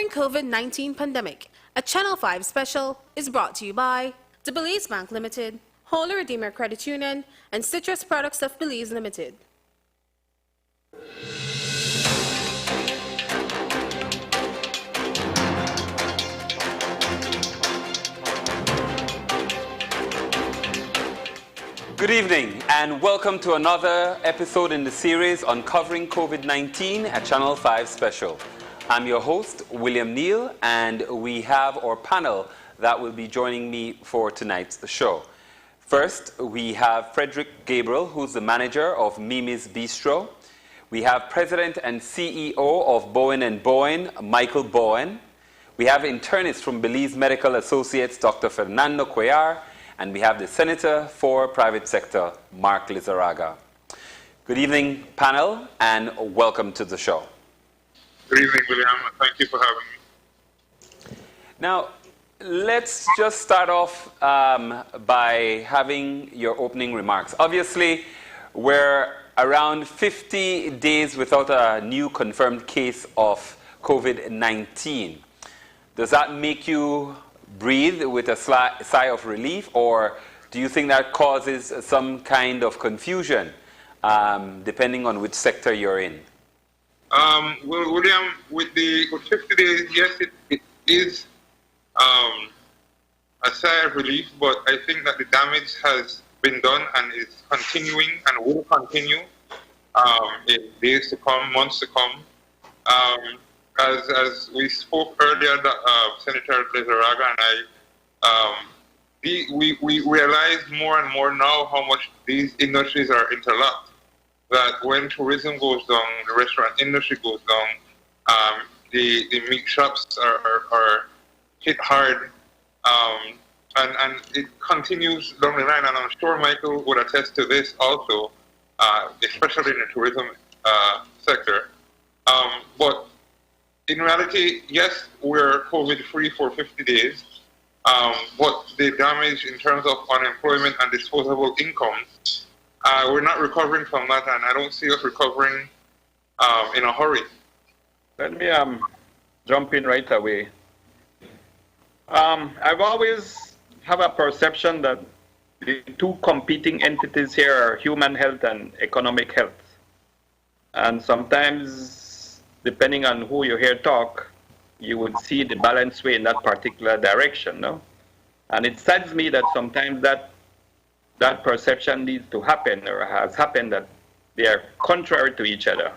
during COVID-19 pandemic. A Channel 5 special is brought to you by the Belize Bank Limited, Holy Redeemer Credit Union, and Citrus Products of Belize Limited. Good evening and welcome to another episode in the series Uncovering COVID-19, a Channel 5 special. I'm your host, William Neal, and we have our panel that will be joining me for tonight's show. First, we have Frederick Gabriel, who's the manager of Mimi's Bistro. We have President and CEO of Bowen & Bowen, Michael Bowen. We have internist from Belize Medical Associates, Dr. Fernando Cuellar. And we have the Senator for Private Sector, Mark Lizarraga. Good evening, panel, and welcome to the show. Good evening, William. Thank you for having me. Now, let's just start off by having your opening remarks. Obviously, we're around 50 days without a new confirmed case of COVID-19. Does that make you breathe with a sigh of relief, or do you think that causes some kind of confusion, depending on which sector you're in? Well, William, with 50 days, yes, it is a sigh of relief, but I think that the damage has been done and is continuing and will continue in days to come, months to come. As we spoke earlier, Senator Lizarraga and I, we realize more and more now how much these industries are interlocked. That when tourism goes down, the restaurant industry goes down, the meat shops are hit hard, and it continues down the line. And I'm sure Michael would attest to this also, especially in the tourism sector. But in reality, yes, we're COVID-free for 50 days, but the damage in terms of unemployment and disposable income, we're not recovering from that, and I don't see us recovering in a hurry. Let me jump in right away. I've always have a perception that the two competing entities here are human health and economic health. And sometimes, depending on who you hear talk, you would see the balance way in that particular direction, no? And it saddens me that sometimes that perception needs to happen, or has happened, that they are contrary to each other.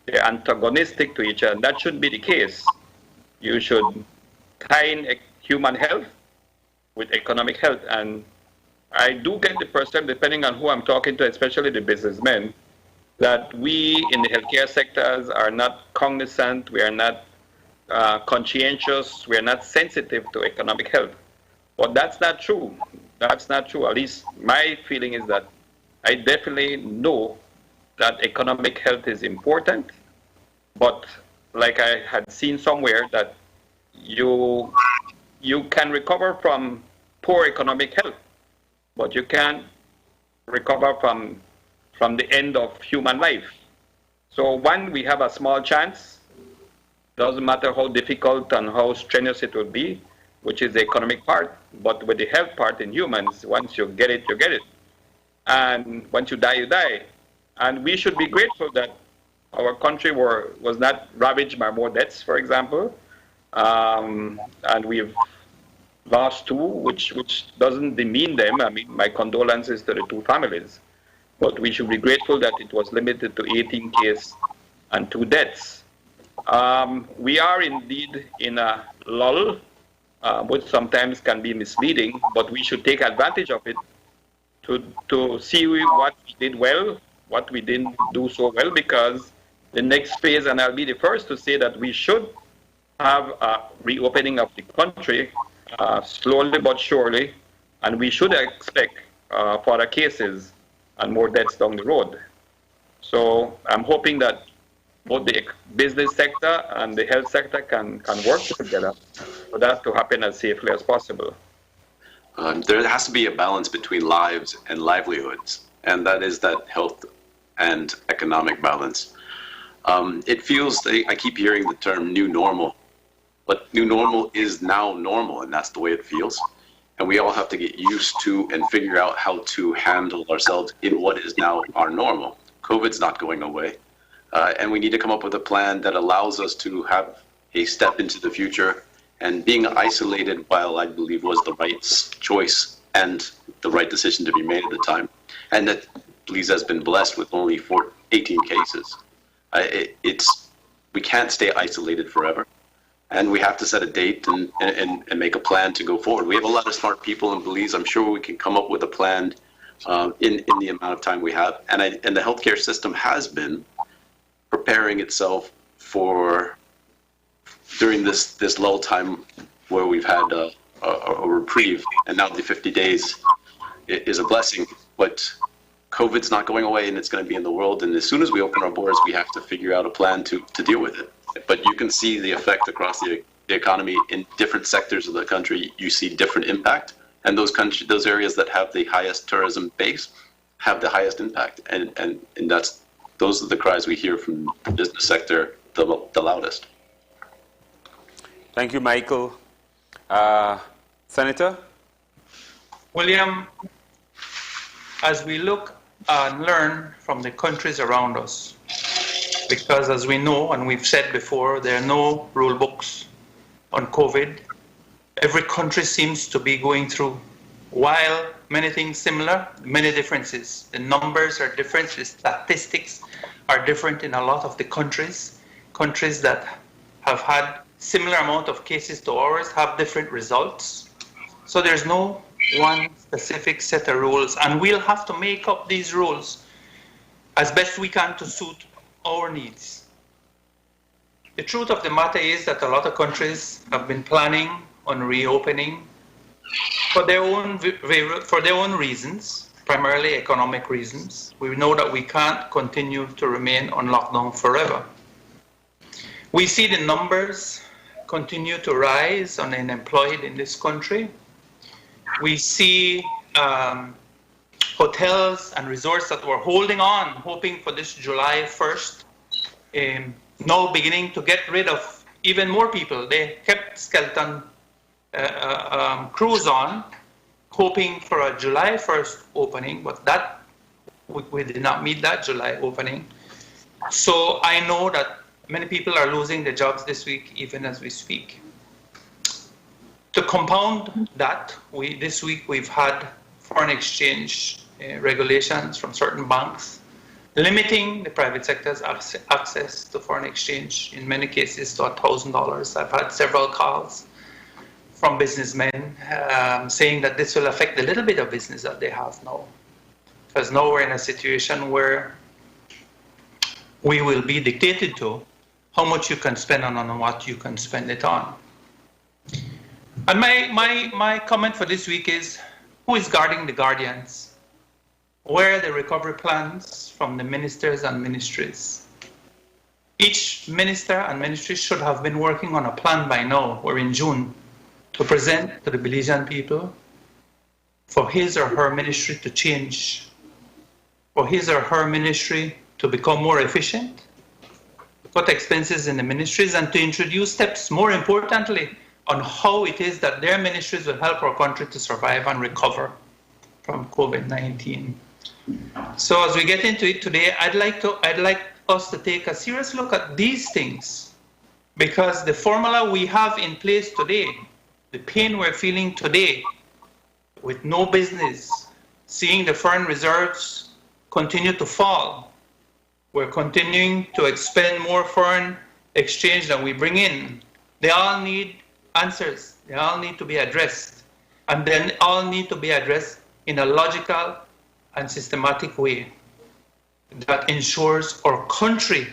They're antagonistic to each other. That shouldn't be the case. You should tie in human health with economic health. And I do get the perception, depending on who I'm talking to, especially the businessmen, that we in the healthcare sectors are not cognizant, we are not conscientious, we are not sensitive to economic health. But that's not true. That's not true. At least my feeling is that I definitely know that economic health is important, but like I had seen somewhere, that you can recover from poor economic health, but you can't recover from the end of human life. So one, we have a small chance, doesn't matter how difficult and how strenuous it will be, which is the economic part, but with the health part in humans, once you get it, you get it. And once you die, you die. And we should be grateful that our country was not ravaged by more deaths, for example. And we've lost two, which doesn't demean them. I mean, my condolences to the two families. But we should be grateful that it was limited to 18 cases and 2 deaths. We are indeed in a lull, which sometimes can be misleading, but we should take advantage of it to see what we did well, what we didn't do so well, because the next phase, and I'll be the first to say that we should have a reopening of the country slowly but surely, and we should expect further cases and more deaths down the road. So I'm hoping that both the business sector and the health sector can work together for that to happen as safely as possible. There has to be a balance between lives and livelihoods, and that is that health and economic balance. It feels, I keep hearing the term new normal, But new normal is now normal, and that's the way it feels. And we all have to get used to and figure out how to handle ourselves in what is now our normal. COVID's not going away. And we need to come up with a plan that allows us to have a step into the future. And being isolated, while I believe was the right choice and the right decision to be made at the time, and that Belize has been blessed with only 18 cases. We can't stay isolated forever. And we have to set a date and make a plan to go forward. We have a lot of smart people in Belize. I'm sure we can come up with a plan in the amount of time we have. And the healthcare system has been preparing itself for during this lull time where we've had a reprieve, and now the 50 days is a blessing. But COVID's not going away, and it's going to be in the world. And as soon as we open our borders, we have to figure out a plan to deal with it. But you can see the effect across the economy in different sectors of the country. You see different impact, and those areas that have the highest tourism base have the highest impact. And those are the cries we hear from the business sector the loudest. Thank you, Michael. Senator? William, as we look and learn from the countries around us, because as we know, and we've said before, there are no rule books on COVID. Every country seems to be going through, while many things similar, many differences. The numbers are different, the statistics are different in a lot of the countries. Countries that have had similar amount of cases to ours have different results. So there's no one specific set of rules, and we'll have to make up these rules as best we can to suit our needs. The truth of the matter is that a lot of countries have been planning on reopening for their own reasons, primarily economic reasons. We know that we can't continue to remain on lockdown forever. We see the numbers continue to rise on unemployed in this country. We see hotels and resorts that were holding on, hoping for this July 1st, now beginning to get rid of even more people. They kept skeleton crews on, hoping for a July 1st opening, but that we did not meet that July opening. So I know that many people are losing their jobs this week, even as we speak. To compound that, this week we've had foreign exchange regulations from certain banks, limiting the private sector's access to foreign exchange, in many cases to $1,000. I've had several calls from businessmen saying that this will affect the little bit of business that they have now. Because now we're in a situation where we will be dictated to how much you can spend on and what you can spend it on. And my comment for this week is, who is guarding the guardians? Where are the recovery plans from the ministers and ministries? Each minister and ministry should have been working on a plan by now, or in June, to present to the Belizean people for his or her ministry to change, for his or her ministry to become more efficient, to cut expenses in the ministries, and to introduce steps, more importantly, on how it is that their ministries will help our country to survive and recover from COVID-19. So as we get into it today, I'd like us to take a serious look at these things, because the formula we have in place today, the pain we're feeling today with no business, seeing the foreign reserves continue to fall, we're continuing to expend more foreign exchange than we bring in. They all need answers. They all need to be addressed. And then all need to be addressed in a logical and systematic way that ensures our country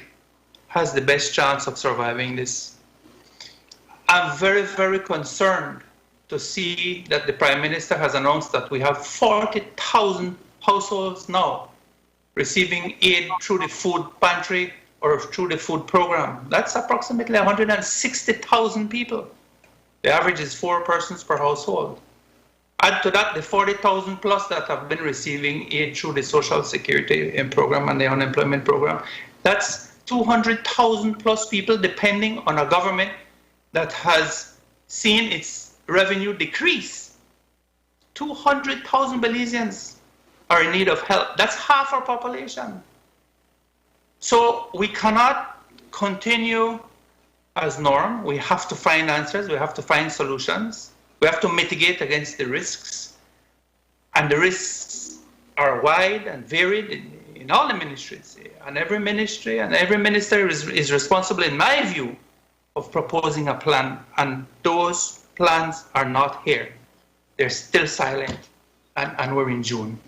has the best chance of surviving this. I'm very, very concerned to see that the Prime Minister has announced that we have 40,000 households now receiving aid through the food pantry or through the food program. That's approximately 160,000 people. The average is 4 persons per household. Add to that the 40,000 plus that have been receiving aid through the Social Security program and the unemployment program. That's 200,000 plus people depending on a government that has seen its revenue decrease. 200,000 Belizeans are in need of help. That's half our population. So we cannot continue as norm. We have to find answers. We have to find solutions. We have to mitigate against the risks. And the risks are wide and varied in all the ministries. And every ministry and every minister is responsible, in my view, of proposing a plan. And those plans are not here. They're still silent. And we're in June.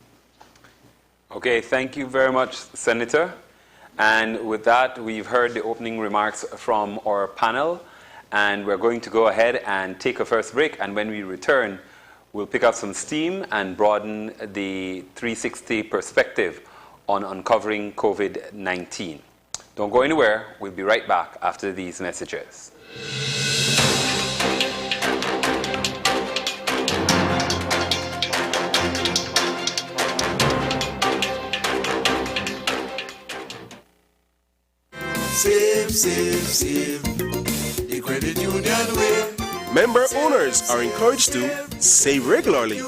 Okay, thank you very much, Senator. And with that, we've heard the opening remarks from our panel, and we're going to go ahead and take a first break. And when we return, we'll pick up some steam and broaden the 360 perspective on uncovering COVID-19. Don't go anywhere. We'll be right back after these messages. Save the credit union way. Member owners are encouraged to save regularly,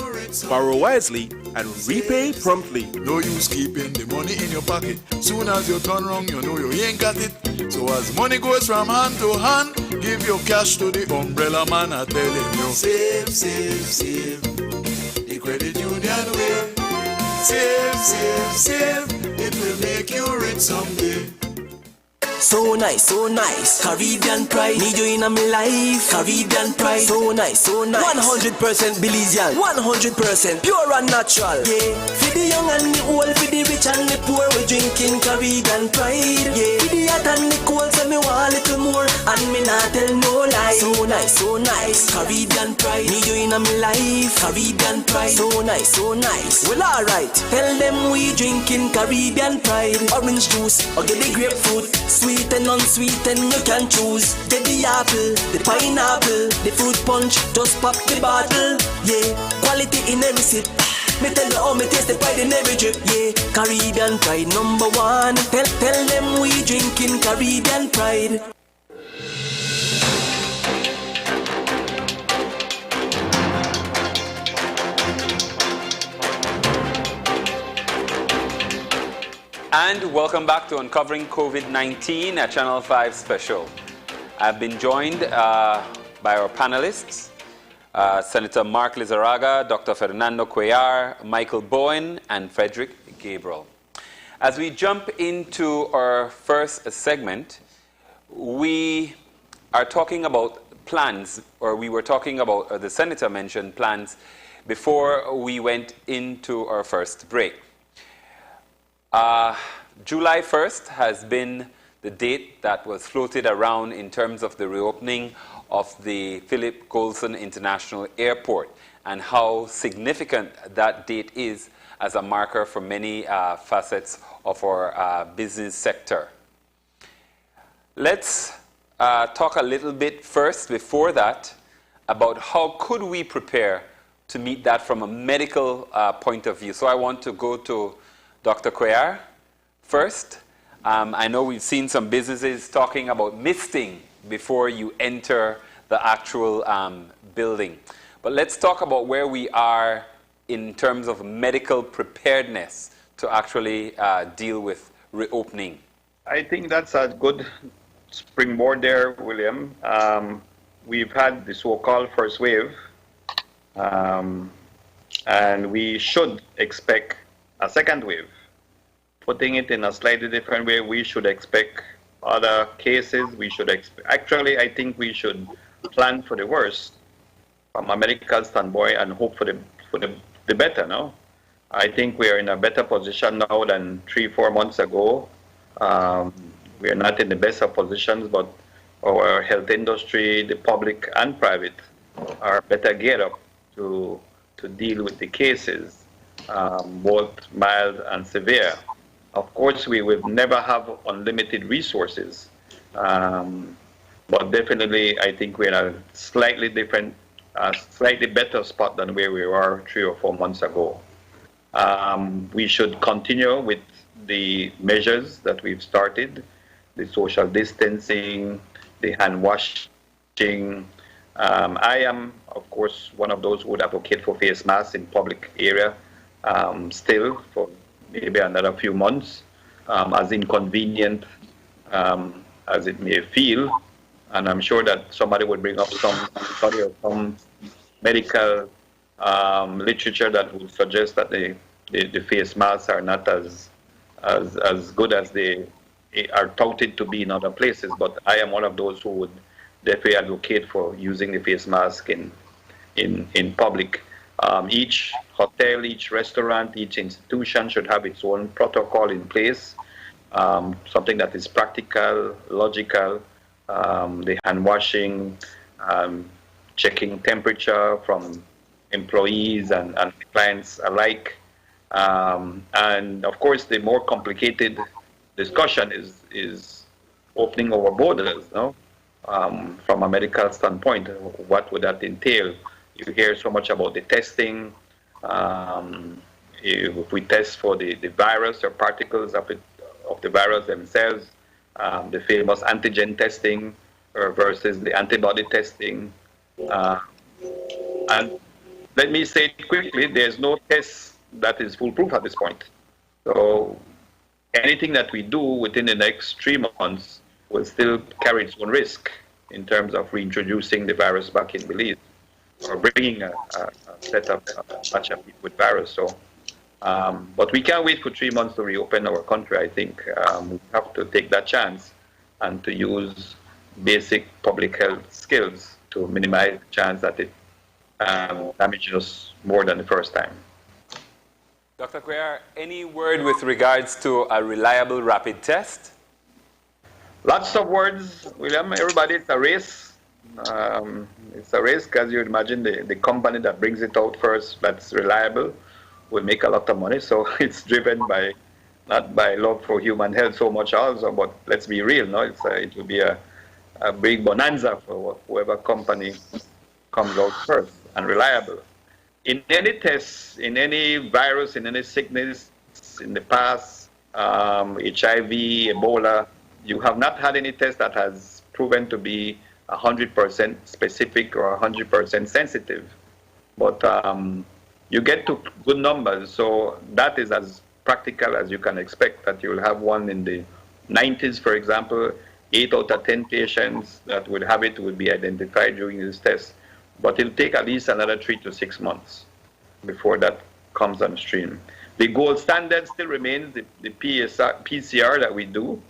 borrow wisely, and repay promptly. No use keeping the money in your pocket. Soon as you turn wrong, you know you ain't got it. So as money goes from hand to hand, give your cash to the umbrella man. I telling you, save the credit union way. Save, it will make you rich someday. So nice, Caribbean pride. Need you in my life, Caribbean pride. So nice, 100% Belizean, 100% pure and natural. Yeah, for the young and the old, for the rich and the poor, we drinking Caribbean pride. Yeah, for the hot and the cold, so me want a little more, and me not tell no lie. So nice, Caribbean pride. Need you in my life, Caribbean pride. So nice. Well, alright, tell them we drinking Caribbean pride. Orange juice or get the grapefruit. Sweet and unsweet and you can choose. Get the apple, the pineapple, the fruit punch, just pop the bottle. Yeah, quality in every sip. Me tell you how me taste the pride in every drip. Yeah, Caribbean pride #1. Tell them we drinking Caribbean pride. And welcome back to Uncovering COVID-19, a Channel 5 special. I've been joined by our panelists, Senator Mark Lizarraga, Dr. Fernando Cuellar, Michael Bowen, and Frederick Gabriel. As we jump into our first segment, we are talking about plans, or we were talking about, or the Senator mentioned plans before we went into our first break. July 1st has been the date that was floated around in terms of the reopening of the Philip Goldson International Airport and how significant that date is as a marker for many facets of our business sector. Let's talk a little bit first before that about how could we prepare to meet that from a medical point of view. So I want to go to Dr. Cuellar first. I know we've seen some businesses talking about misting before you enter the actual building. But let's talk about where we are in terms of medical preparedness to actually deal with reopening. I think that's a good springboard there, William. We've had the so-called first wave, and we should expect a second wave. Putting it in a slightly different way, we should expect other cases. We should actually, I think we should plan for the worst from a medical standpoint and hope for the better. No, I think we are in a better position now than 3-4 months ago. We are not in the best of positions, but our health industry, the public and private, are better geared up to deal with the cases, both mild and severe. Of course, we will never have unlimited resources, but definitely I think we're in a slightly different, slightly better spot than where we were 3 or 4 months ago. We should continue with the measures that we've started, the social distancing, the hand wash, I am, of course, one of those who would advocate for face masks in public area still for maybe another few months, as inconvenient as it may feel. And I'm sure that somebody would bring up some study or some medical literature that would suggest that the face masks are not as good as they are touted to be in other places. But I am one of those who would definitely advocate for using the face mask in public. Each hotel, each restaurant, each institution should have its own protocol in place, something that is practical, logical, the hand washing, checking temperature from employees and clients alike. And of course, the more complicated discussion is opening our borders, no? From a medical standpoint, what would that entail? You hear so much about the testing. If we test for the virus or particles of the virus themselves, the famous antigen testing versus the antibody testing. And let me say quickly, there's no test that is foolproof at this point. So anything that we do within the next 3 months will still carry its own risk in terms of reintroducing the virus back in Belize or bringing a set of batch of people with virus. So, but we can't wait for 3 months to reopen our country. I think we have to take that chance and to use basic public health skills to minimize the chance that it damages us more than the first time. Dr. Cuellar, any word with regards to a reliable rapid test? Lots of words, William. Everybody, it's a race. It's a race because you imagine the company that brings it out first, that's reliable, will make a lot of money. So it's driven by, not by love for human health so much also, but let's be real, no? It will be a big bonanza for whoever company comes out first and reliable. In any test, in any virus, in any sickness in the past, HIV, Ebola, you have not had any test that has proven to be 100% specific or 100% sensitive. But you get to good numbers, so that is as practical as you can expect, that you will have one in the 90s, for example. 8 out of 10 patients that would have it would be identified during this test. But it'll take at least another 3 to 6 months before that comes on stream. The gold standard still remains the PCR that we do.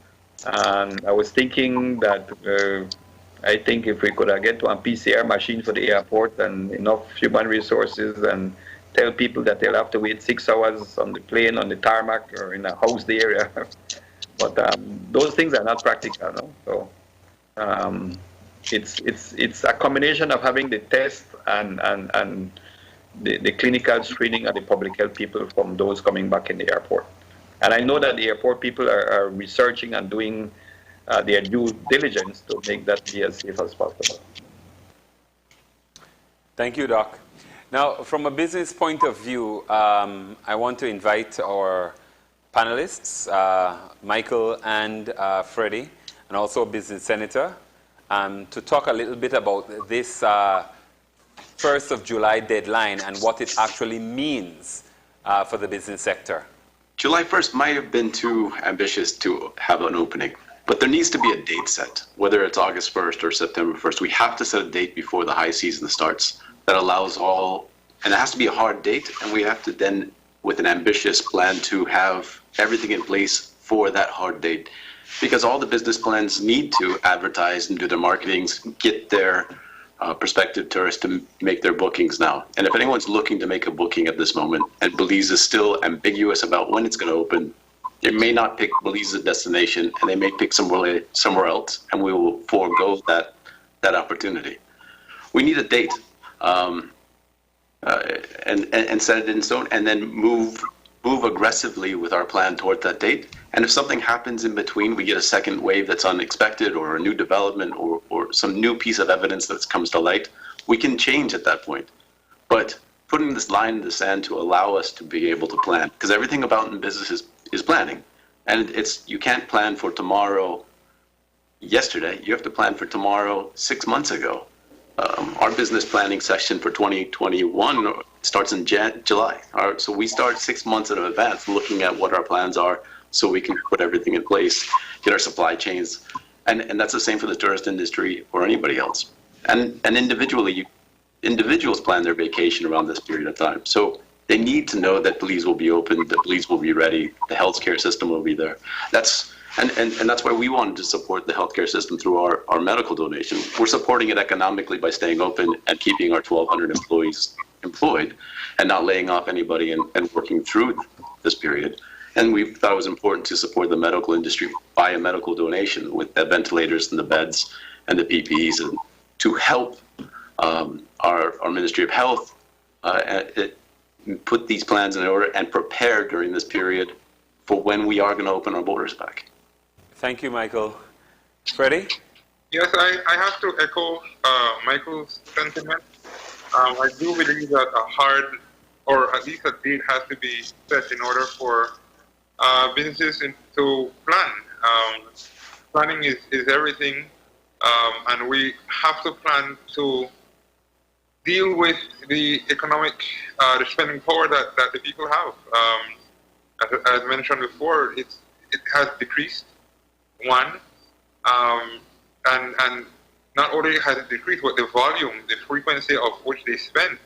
And I was thinking that I think if we could get one PCR machine for the airport and enough human resources and tell people that they'll have to wait 6 hours on the plane, on the tarmac, or in a housed area. But those things are not practical, no? So it's a combination of having the test and the clinical screening of the public health people from those coming back in the airport. And I know that the airport people are researching and doing their due diligence to make that be as safe as possible. Thank you, Doc. Now, from a business point of view, I want to invite our panelists, Michael and Freddie, and also a business senator, to talk a little bit about this 1st of July deadline and what it actually means for the business sector. July 1st might have been too ambitious to have an opening, but there needs to be a date set, whether it's August 1st or September 1st. We have to set a date before the high season starts that allows all, and it has to be a hard date, and we have to then, with an ambitious plan, to have everything in place for that hard date. Because all the business plans need to advertise and do their marketings, get their prospective tourists to make their bookings now. And if anyone's looking to make a booking at this moment, and Belize is still ambiguous about when it's going to open, they may not pick Belize as a destination, and they may pick somewhere else, and we will forego that opportunity. We need a date, and set it in stone, and then move aggressively with our plan toward that date. And if something happens in between, we get a second wave that's unexpected, or a new development, or some new piece of evidence that comes to light, we can change at that point. But putting this line in the sand to allow us to be able to plan, because everything about in business is planning. And you can't plan for tomorrow yesterday. You have to plan for tomorrow 6 months ago. Our business planning session for 2021 starts in July. So we start 6 months in advance looking at what our plans are so we can put everything in place, get our supply chains. And that's the same for the tourist industry or anybody else. And individually, individuals plan their vacation around this period of time. So they need to know that Belize will be open, that Belize will be ready, the healthcare system will be there. And that's why we wanted to support the healthcare system through our medical donation. We're supporting it economically by staying open and keeping our 1,200 employees employed and not laying off anybody and working through this period. And we thought it was important to support the medical industry by a medical donation with the ventilators and the beds and the PPEs and to help our Ministry of Health put these plans in order and prepare during this period for when we are going to open our borders back. Thank you, Michael. Freddie? Yes, I have to echo Michael's sentiment. I do believe that a hard, or at least a date has to be set in order for businesses to plan. Planning is everything, and we have to plan to deal with the economic, the spending power that the people have. As mentioned before, it has decreased, one, and not only has it decreased, but the volume, the frequency of which they spend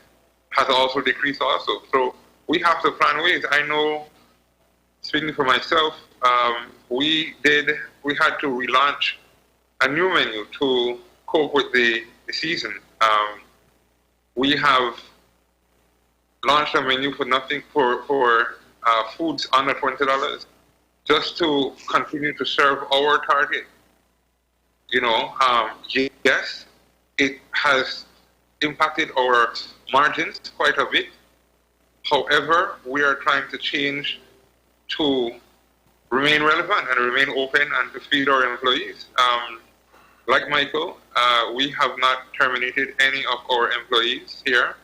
has also decreased also. So we have to plan ways. I know, speaking for myself, we had to relaunch a new menu to cope with the season. We have launched a menu for nothing for foods under $20, just to continue to serve our target. You know, yes, it has impacted our margins quite a bit. However, we are trying to change to remain relevant and remain open and to feed our employees. Like Michael, we have not terminated any of our employees here.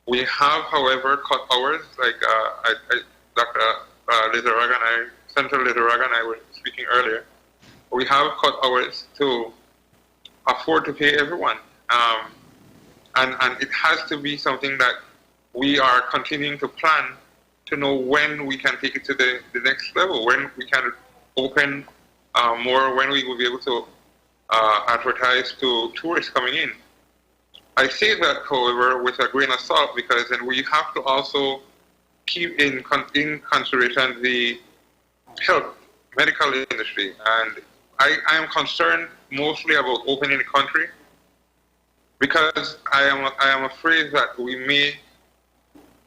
We have, however, cut hours, like Dr. Lizaraga Senator Lizaraga and I were speaking earlier. We have cut hours to afford to pay everyone. And it has to be something that we are continuing to plan to know when we can take it to the next level, when we can open more, when we will be able to advertise to tourists coming in. I say that, however, with a grain of salt, because then we have to also keep in consideration the health, medical industry. And I am concerned mostly about opening the country because I am afraid that we may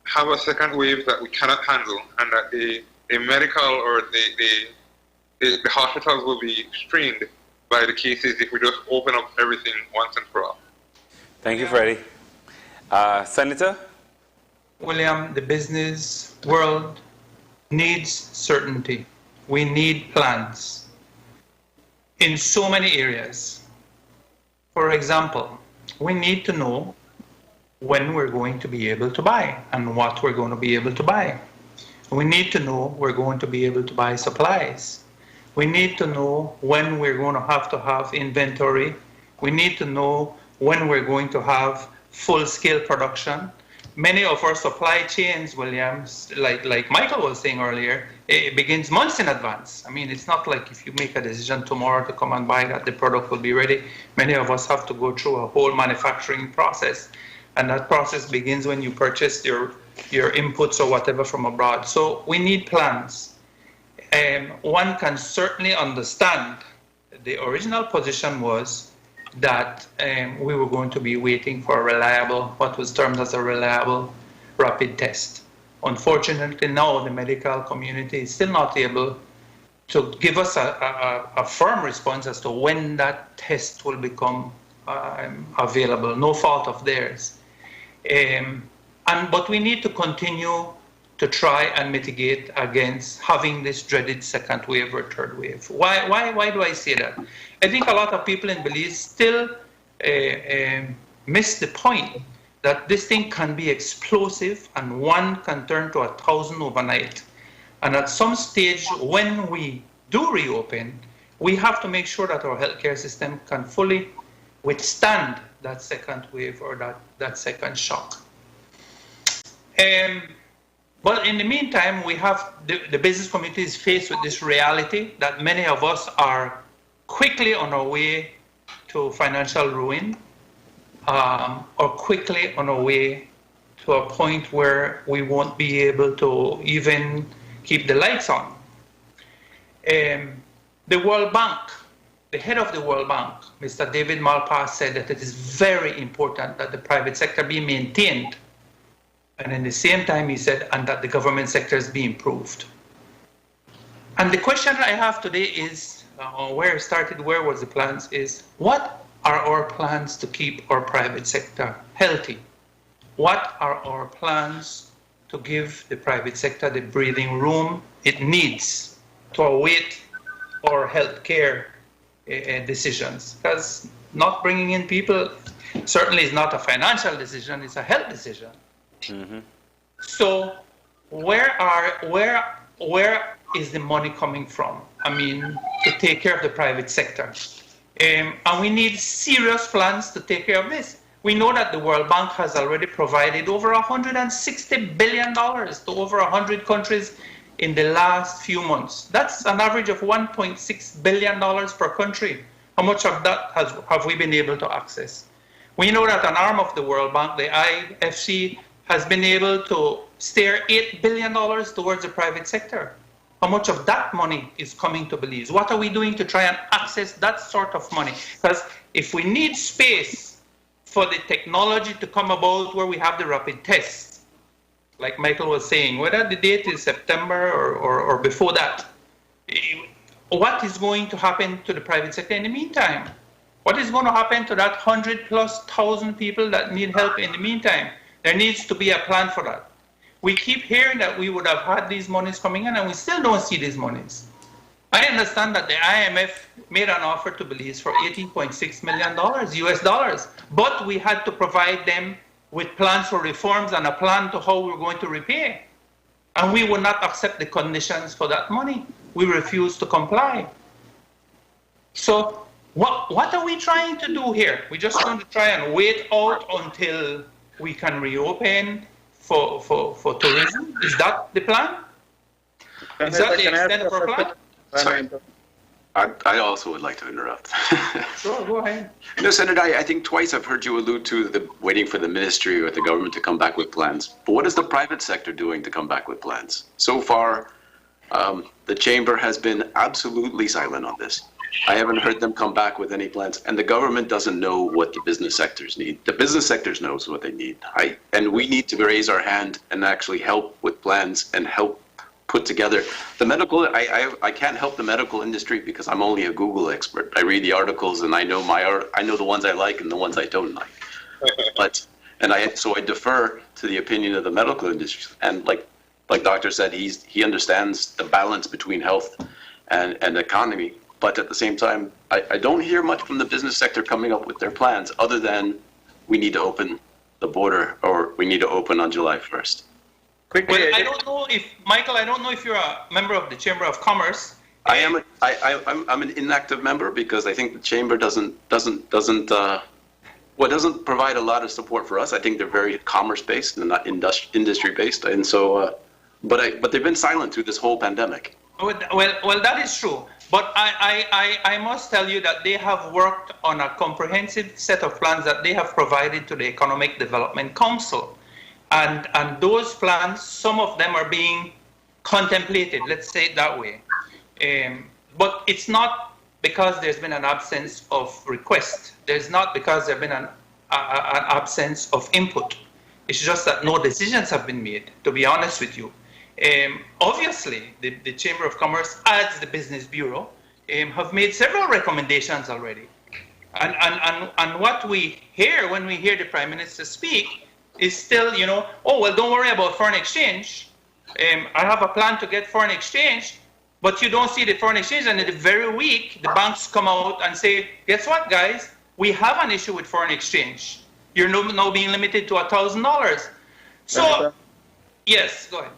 have a second wave that we cannot handle, and that the medical or the hospitals will be strained by the cases if we just open up everything once and for all. Thank you, Freddie. Senator? William, the business world needs certainty. We need plans in so many areas. For example, we need to know when we're going to be able to buy and what we're going to be able to buy. We need to know we're going to be able to buy supplies. We need to know when we're going to have inventory. We need to know when we're going to have full-scale production. Many of our supply chains, Williams, like Michael was saying earlier, it begins months in advance. I mean, it's not like if you make a decision tomorrow to come and buy that the product will be ready. Many of us have to go through a whole manufacturing process, and that process begins when you purchase your inputs or whatever from abroad. So we need plans. One can certainly understand the original position was that we were going to be waiting for a reliable, what was termed as a reliable rapid test. Unfortunately, now the medical community is still not able to give us a firm response as to when that test will become available, no fault of theirs. But we need to continue to try and mitigate against having this dreaded second wave or third wave. Why do I say that? I think a lot of people in Belize still miss the point that this thing can be explosive and one can turn to 1,000 overnight. And at some stage, when we do reopen, we have to make sure that our healthcare system can fully withstand that second wave or that second shock. But in the meantime, we have the business community is faced with this reality that many of us are quickly on our way to financial ruin, or quickly on our way to a point where we won't be able to even keep the lights on. The World Bank, the head of the World Bank, Mr. David Malpass, said that it is very important that the private sector be maintained. And at the same time, he said, and that the government sectors be improved. And the question I have today is, where it started, where was the plans, is what are our plans to keep our private sector healthy? What are our plans to give the private sector the breathing room it needs to await our healthcare decisions? Because not bringing in people certainly is not a financial decision, it's a health decision. Mm-hmm. So where is the money coming from? I mean, to take care of the private sector. And we need serious plans to take care of this. We know that the World Bank has already provided over $160 billion to over 100 countries in the last few months. That's an average of $1.6 billion per country. How much of that have we been able to access? We know that an arm of the World Bank, the IFC, has been able to steer $8 billion towards the private sector. How much of that money is coming to Belize? What are we doing to try and access that sort of money? Because if we need space for the technology to come about where we have the rapid tests, like Michael was saying, whether the date is September or before that, what is going to happen to the private sector in the meantime? What is going to happen to that 100,000+ people that need help in the meantime? There needs to be a plan for that. We keep hearing that we would have had these monies coming in, and we still don't see these monies. I understand that the IMF made an offer to Belize for $18.6 million US dollars, but we had to provide them with plans for reforms and a plan to how we're going to repay. And we would not accept the conditions for that money. We refused to comply. So what are we trying to do here? We're just going to try and wait out until we can reopen for tourism? Is that the plan? Is that the extent of our plan? Sorry. I also would like to interrupt. Sure, go ahead. No, Senator, I think twice I've heard you allude to the waiting for the ministry or the government to come back with plans. But what is the private sector doing to come back with plans? So far, the chamber has been absolutely silent on this. I haven't heard them come back with any plans, and the government doesn't know what the business sectors need. The business sectors knows what they need, and we need to raise our hand and actually help with plans and help put together. The medical, I can't help the medical industry because I'm only a Google expert. I read the articles and I know the ones I like and the ones I don't like. So I defer to the opinion of the medical industry. And like Doctor said, he understands the balance between health and economy. But at the same time, I don't hear much from the business sector coming up with their plans other than we need to open the border or we need to open on July 1st. Quickly, well, I don't know if Michael. I don't know if you're a member of the Chamber of Commerce. I am. I'm an inactive member because I think the chamber doesn't provide a lot of support for us. I think they're very commerce based and not industry based, and so. But they've been silent through this whole pandemic. Well, that is true. But I must tell you that they have worked on a comprehensive set of plans that they have provided to the Economic Development Council. And those plans, some of them are being contemplated, let's say it that way. But it's not because there's been an absence of request. There's not because there's been an absence of input. It's just that no decisions have been made, to be honest with you. Obviously, the Chamber of Commerce, as the Business Bureau, have made several recommendations already. And what we hear when we hear the Prime Minister speak is still, oh, well, don't worry about foreign exchange. I have a plan to get foreign exchange, but you don't see the foreign exchange. And in the very week, the banks come out and say, guess what, guys? We have an issue with foreign exchange. You're now being limited to $1,000. So, yes, go ahead.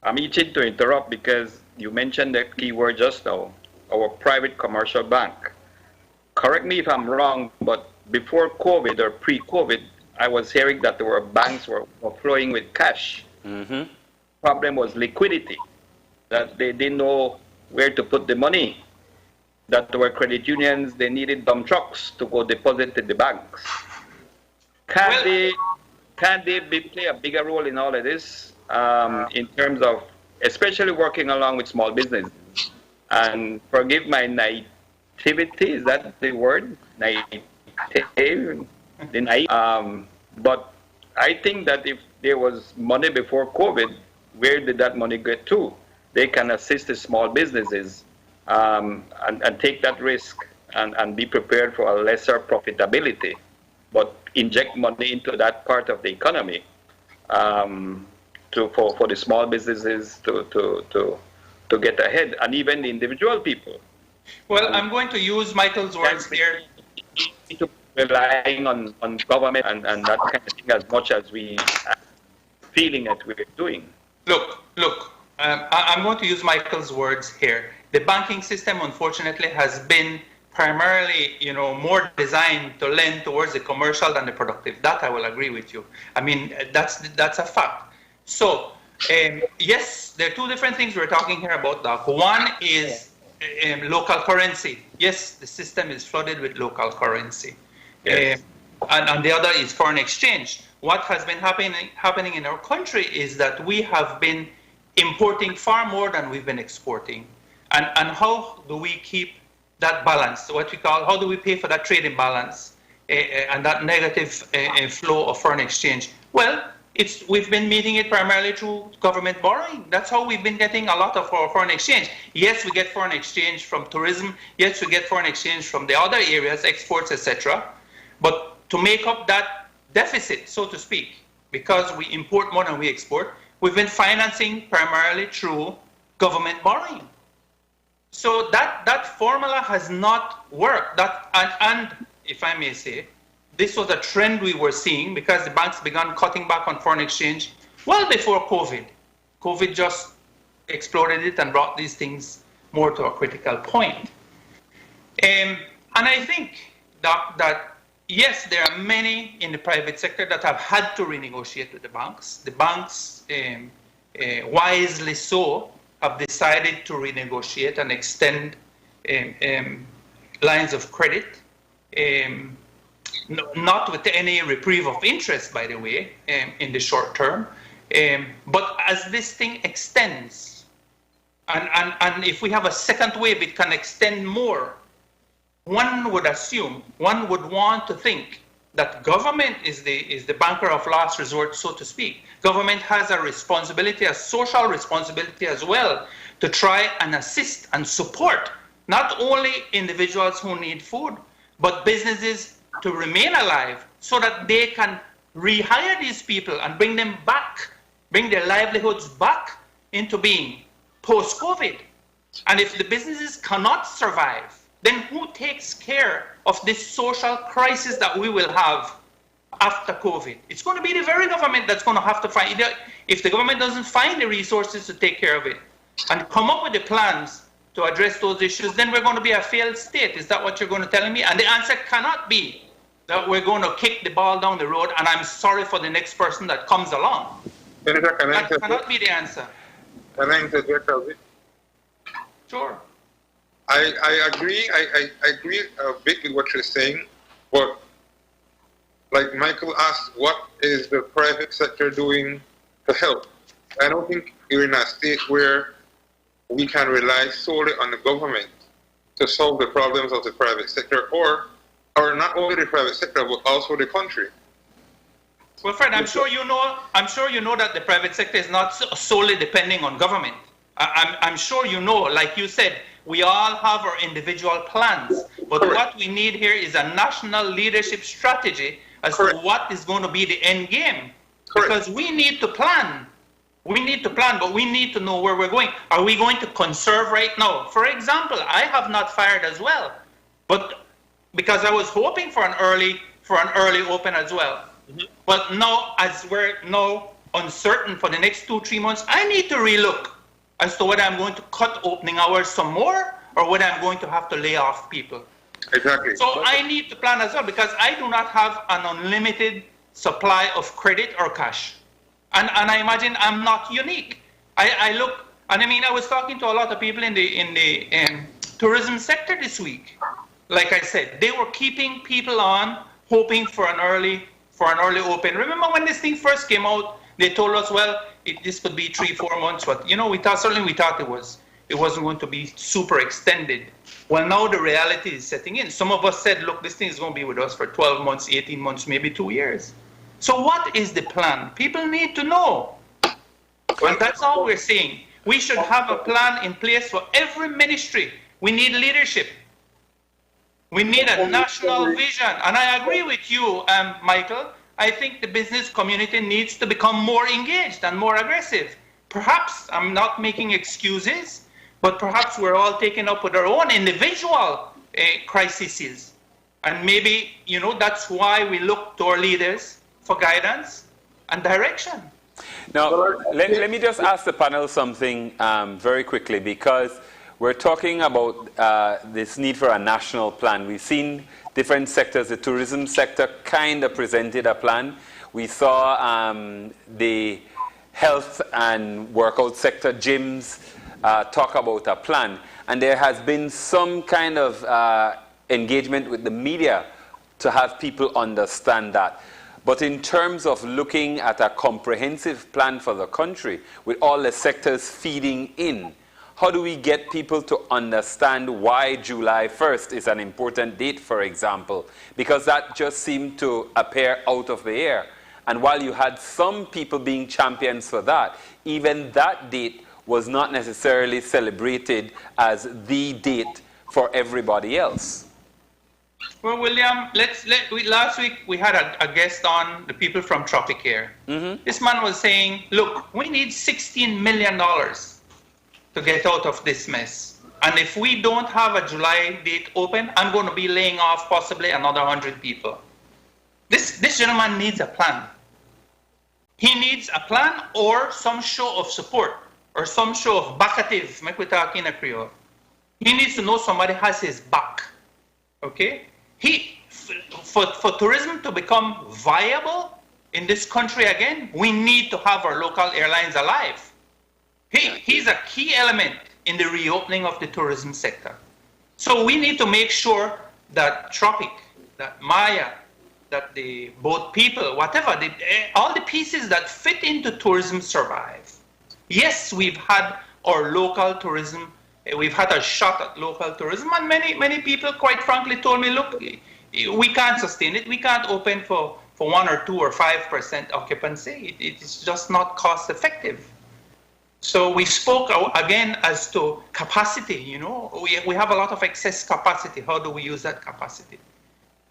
I'm itching to interrupt because you mentioned the key word just now, our private commercial bank. Correct me if I'm wrong, but before COVID or pre-COVID, I was hearing that there were banks were flowing with cash. Mm-hmm. Problem was liquidity, that they didn't know where to put the money. That there were credit unions, they needed dump trucks to go deposit in the banks. Can they play a bigger role in all of this in terms of, especially working along with small businesses? And forgive my naivety, is that the word? Naive. But I think that if there was money before COVID, where did that money get to? They can assist the small businesses and take that risk and be prepared for a lesser profitability, but inject money into that part of the economy for the small businesses to get ahead, and even the individual people. Well, I'm going to use Michael's words here. Relying on government and that kind of thing as much as we are feeling that we're doing. Look, I'm going to use Michael's words here. The banking system, unfortunately, has been primarily, more designed to lend towards the commercial than the productive. That I will agree with you. I mean, that's a fact. So, yes, there are two different things we're talking here about, Doc. One is local currency. Yes, the system is flooded with local currency. Yes. And the other is foreign exchange. What has been happening in our country is that we have been importing far more than we've been exporting. And how do we keep that balance? How do we pay for that trade imbalance and that negative flow of foreign exchange? Well, we've been meeting it primarily through government borrowing. That's how we've been getting a lot of our foreign exchange. Yes, we get foreign exchange from tourism. Yes, we get foreign exchange from the other areas, exports, etc. But to make up that deficit, so to speak, because we import more than we export, we've been financing primarily through government borrowing. So that formula has not worked. And if I may say, this was a trend we were seeing because the banks began cutting back on foreign exchange well before COVID. COVID just exploded it and brought these things more to a critical point. And I think that yes, there are many in the private sector that have had to renegotiate with the banks. The banks, wisely so, have decided to renegotiate and extend lines of credit, not with any reprieve of interest, by the way, in the short term. But as this thing extends, and if we have a second wave, it can extend more. One would assume, one would want to think that government is the banker of last resort, so to speak. Government has a responsibility, a social responsibility as well, to try and assist and support not only individuals who need food, but businesses to remain alive so that they can rehire these people and bring them back, bring their livelihoods back into being post-COVID. And if the businesses cannot survive, then who takes care of this social crisis that we will have after COVID? It's going to be the very government that's going to have to find it. If the government doesn't find the resources to take care of it and come up with the plans to address those issues, then we're going to be a failed state. Is that what you're going to tell me? And the answer cannot be that we're going to kick the ball down the road and I'm sorry for the next person that comes along. That cannot be the answer. Can I interject a bit? Sure. I agree. I agree a bit with what you're saying, but like Michael asked, what is the private sector doing to help? I don't think we're in a state where we can rely solely on the government to solve the problems of the private sector, or not only the private sector, but also the country. Well, Fred, I'm sure you know that the private sector is not solely depending on government. I'm sure you know, like you said, we all have our individual plans, but Correct. What we need here is a national leadership strategy as Correct. to what is going to be the end game. Correct. Because we need to plan. We need to plan, but we need to know where we're going. Are we going to conserve right now? For example, I have not fired as well, but because I was hoping for an early open as well. Mm-hmm. But now, as we're now uncertain for the next 2-3 months, I need to relook as to whether I'm going to cut opening hours some more, or whether I'm going to have to lay off people. Exactly. So I need to plan as well, because I do not have an unlimited supply of credit or cash. And I imagine I'm not unique. I look, and I mean, I was talking to a lot of people in the tourism sector this week. Like I said, they were keeping people on, hoping for an early open. Remember when this thing first came out, they told us, well, this could be 3-4 months, but you know, we thought it wasn't going to be super extended. Well, now the reality is setting in. Some of us said, look, this thing is going to be with us for 12 months, 18 months, maybe 2 years. So what is the plan? People need to know. And that's all we're saying. We should have a plan in place for every ministry. We need leadership. We need a national vision. And I agree with you, Michael. I think the business community needs to become more engaged and more aggressive. Perhaps I'm not making excuses, but perhaps we're all taken up with our own individual crises. And maybe, you know, that's why we look to our leaders for guidance and direction. Now, let me just ask the panel something very quickly, because we're talking about this need for a national plan. We've seen different sectors. The tourism sector kind of presented a plan. We saw the health and workout sector, gyms, talk about a plan. And there has been some kind of engagement with the media to have people understand that. But in terms of looking at a comprehensive plan for the country, with all the sectors feeding in, how do we get people to understand why July 1st is an important date, for example? Because that just seemed to appear out of the air. And while you had some people being champions for that, even that date was not necessarily celebrated as the date for everybody else. Well, William, last week we had a guest on, the people from Tropicare. Mm-hmm. This man was saying, look, we need $16 million to get out of this mess. And if we don't have a July date open, I'm going to be laying off possibly another 100 people. This gentleman needs a plan. He needs a plan or some show of support or some show of backative, make we talk in a Creole. He needs to know somebody has his back. Okay? For tourism to become viable in this country again, we need to have our local airlines alive. He's a key element in the reopening of the tourism sector. So we need to make sure that Tropic, that Maya, that the boat people, whatever, all the pieces that fit into tourism survive. Yes, we've had our local tourism. We've had a shot at local tourism, and many people, quite frankly, told me, look, we can't sustain it. We can't open for 1 or 2 or 5% occupancy. It's just not cost effective. So we spoke again as to capacity. You know, we have a lot of excess capacity. How do we use that capacity?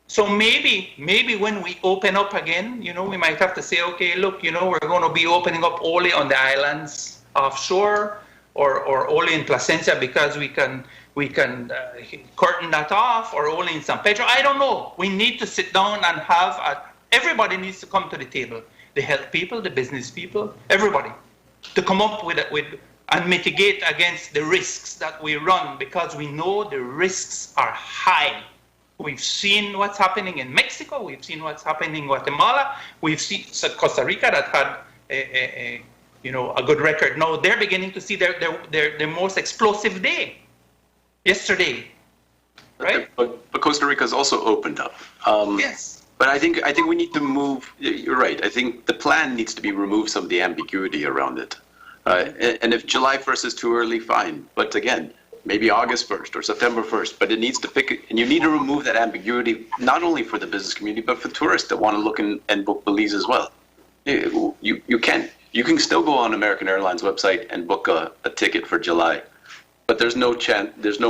So maybe when we open up again, you know, we might have to say, okay, look, you know, we're going to be opening up only on the islands offshore, or only in Placencia because we can curtain that off, or only in San Pedro. I don't know. We need to sit down and everybody needs to come to the table. The health people, the business people, everybody, to come up with and mitigate against the risks that we run, because we know the risks are high. We've seen what's happening in Mexico. We've seen what's happening in Guatemala. We've seen Costa Rica that had a good record. Now they're beginning to see their most explosive day yesterday, right? But Costa Rica has also opened up. Yes. But I think we need to move. You're right. I think the plan needs to be remove some of the ambiguity around it. And if July 1st is too early, fine. But again, maybe August 1st or September 1st. But it needs to pick, and you need to remove that ambiguity, not only for the business community, but for tourists that want to look and book Belize as well. You can. You can still go on American Airlines website and book a ticket for July, but there's no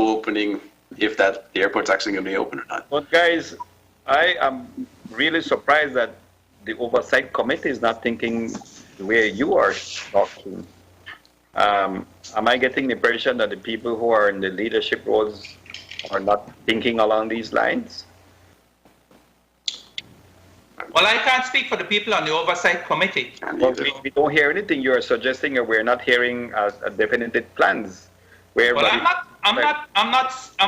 opening if the airport's actually going to be open or not. But guys, I am really surprised that the oversight committee is not thinking the way you are talking. Am I getting the impression that the people who are in the leadership roles are not thinking along these lines? Well, I can't speak for the people on the oversight committee. Well, we don't hear anything. You are suggesting that we're not hearing definitive plans. where Well, everybody- I'm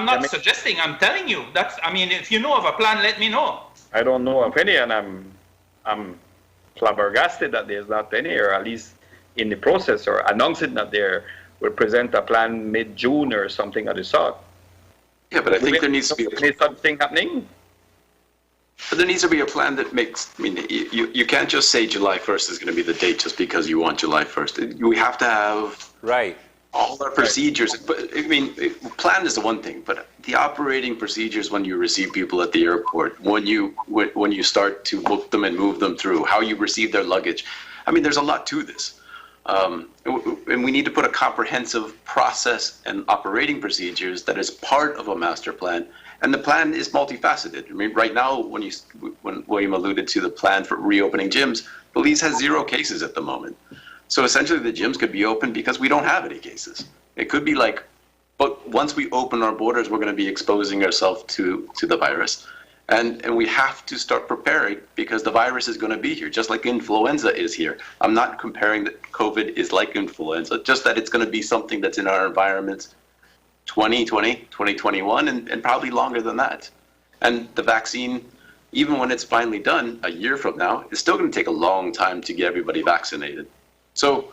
not suggesting. I'm telling you. If you know of a plan, let me know. I don't know of any, and I'm flabbergasted that there's not any, or at least in the process, or announcing that they will present a plan mid-June or something of the sort. Yeah, but I think there needs to be Any such thing happening? But there needs to be a plan that makes, you can't just say July 1st is going to be the date just because you want July 1st. We have to have all our procedures. But plan is the one thing, but the operating procedures when you receive people at the airport, when you start to book them and move them through, how you receive their luggage. There's a lot to this. And we need to put a comprehensive process and operating procedures that is part of a master plan. And the plan is multifaceted. Right now, when William alluded to the plan for reopening gyms, Belize has 0 cases at the moment. So essentially, the gyms could be open because we don't have any cases. It could be but once we open our borders, we're going to be exposing ourselves to the virus. And we have to start preparing because the virus is going to be here, just like influenza is here. I'm not comparing that COVID is like influenza, just that it's going to be something that's in our environments 2020, 2021, and probably longer than that. And the vaccine, even when it's finally done a year from now, is still going to take a long time to get everybody vaccinated. So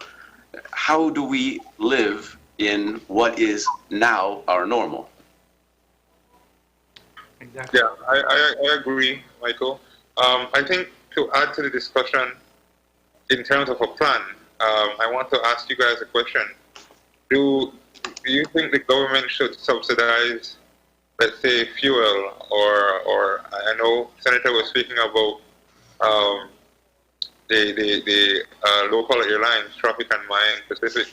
how do we live in what is now our normal? Exactly. Yeah, I agree, Michael. I think to add to the discussion in terms of a plan, I want to ask you guys a question. Do you think the government should subsidize, let's say, fuel, or I know Senator was speaking about the local airlines, Traffic and Mine Pacific.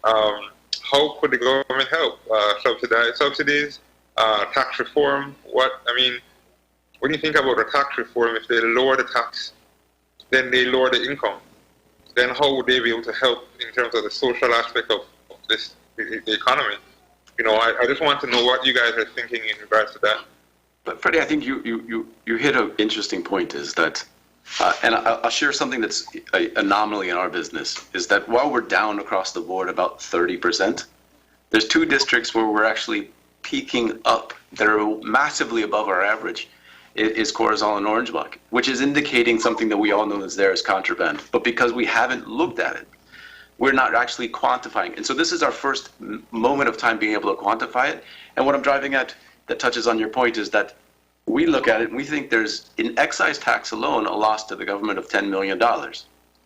How could the government help? Subsidies, tax reform? When you think about the tax reform, if they lower the tax, then they lower the income. Then how would they be able to help in terms of the social aspect of this, the economy? I just want to know what you guys are thinking in regards to that. But Freddie, I think you hit an interesting point, is that, and I'll share something that's an anomaly in our business, is that while we're down across the board about 30%, there's 2 districts where we're actually peaking up that are massively above our average, is Corazon and Orangeburg, which is indicating something that we all know is there as contraband. But because we haven't looked at it, we're not actually quantifying. And so this is our first moment of time being able to quantify it. And what I'm driving at that touches on your point is that we look at it and we think there's, in excise tax alone, a loss to the government of $10 million.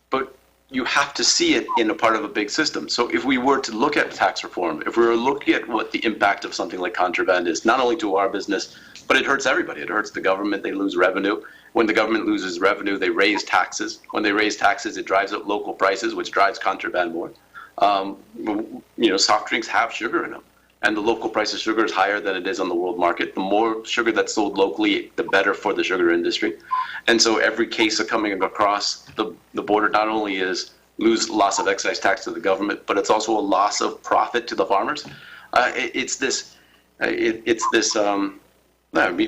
But you have to see it in a part of a big system. So if we were to look at tax reform, if we were looking at what the impact of something like contraband is, not only to our business, but it hurts everybody. It hurts the government. They lose revenue. When the government loses revenue, they raise taxes. When they raise taxes, it drives up local prices, which drives contraband more. Soft drinks have sugar in them, and the local price of sugar is higher than it is on the world market. The more sugar that's sold locally, the better for the sugar industry. And so every case of coming across the border not only is loss of excise tax to the government, but it's also a loss of profit to the farmers.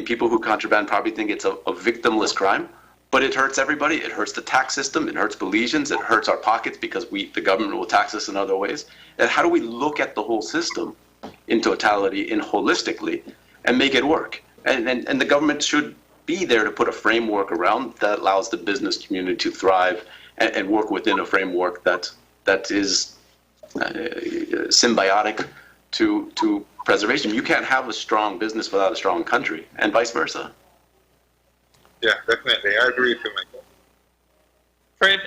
People who contraband probably think it's a victimless crime, but it hurts everybody. It hurts the tax system. It hurts Belizeans. It hurts our pockets because the government will tax us in other ways. And how do we look at the whole system in totality and holistically and make it work? And the government should be there to put a framework around that allows the business community to thrive and work within a framework that is symbiotic to preservation. You can't have a strong business without a strong country, and vice versa. Yeah, definitely. I agree with you, Michael. Fred,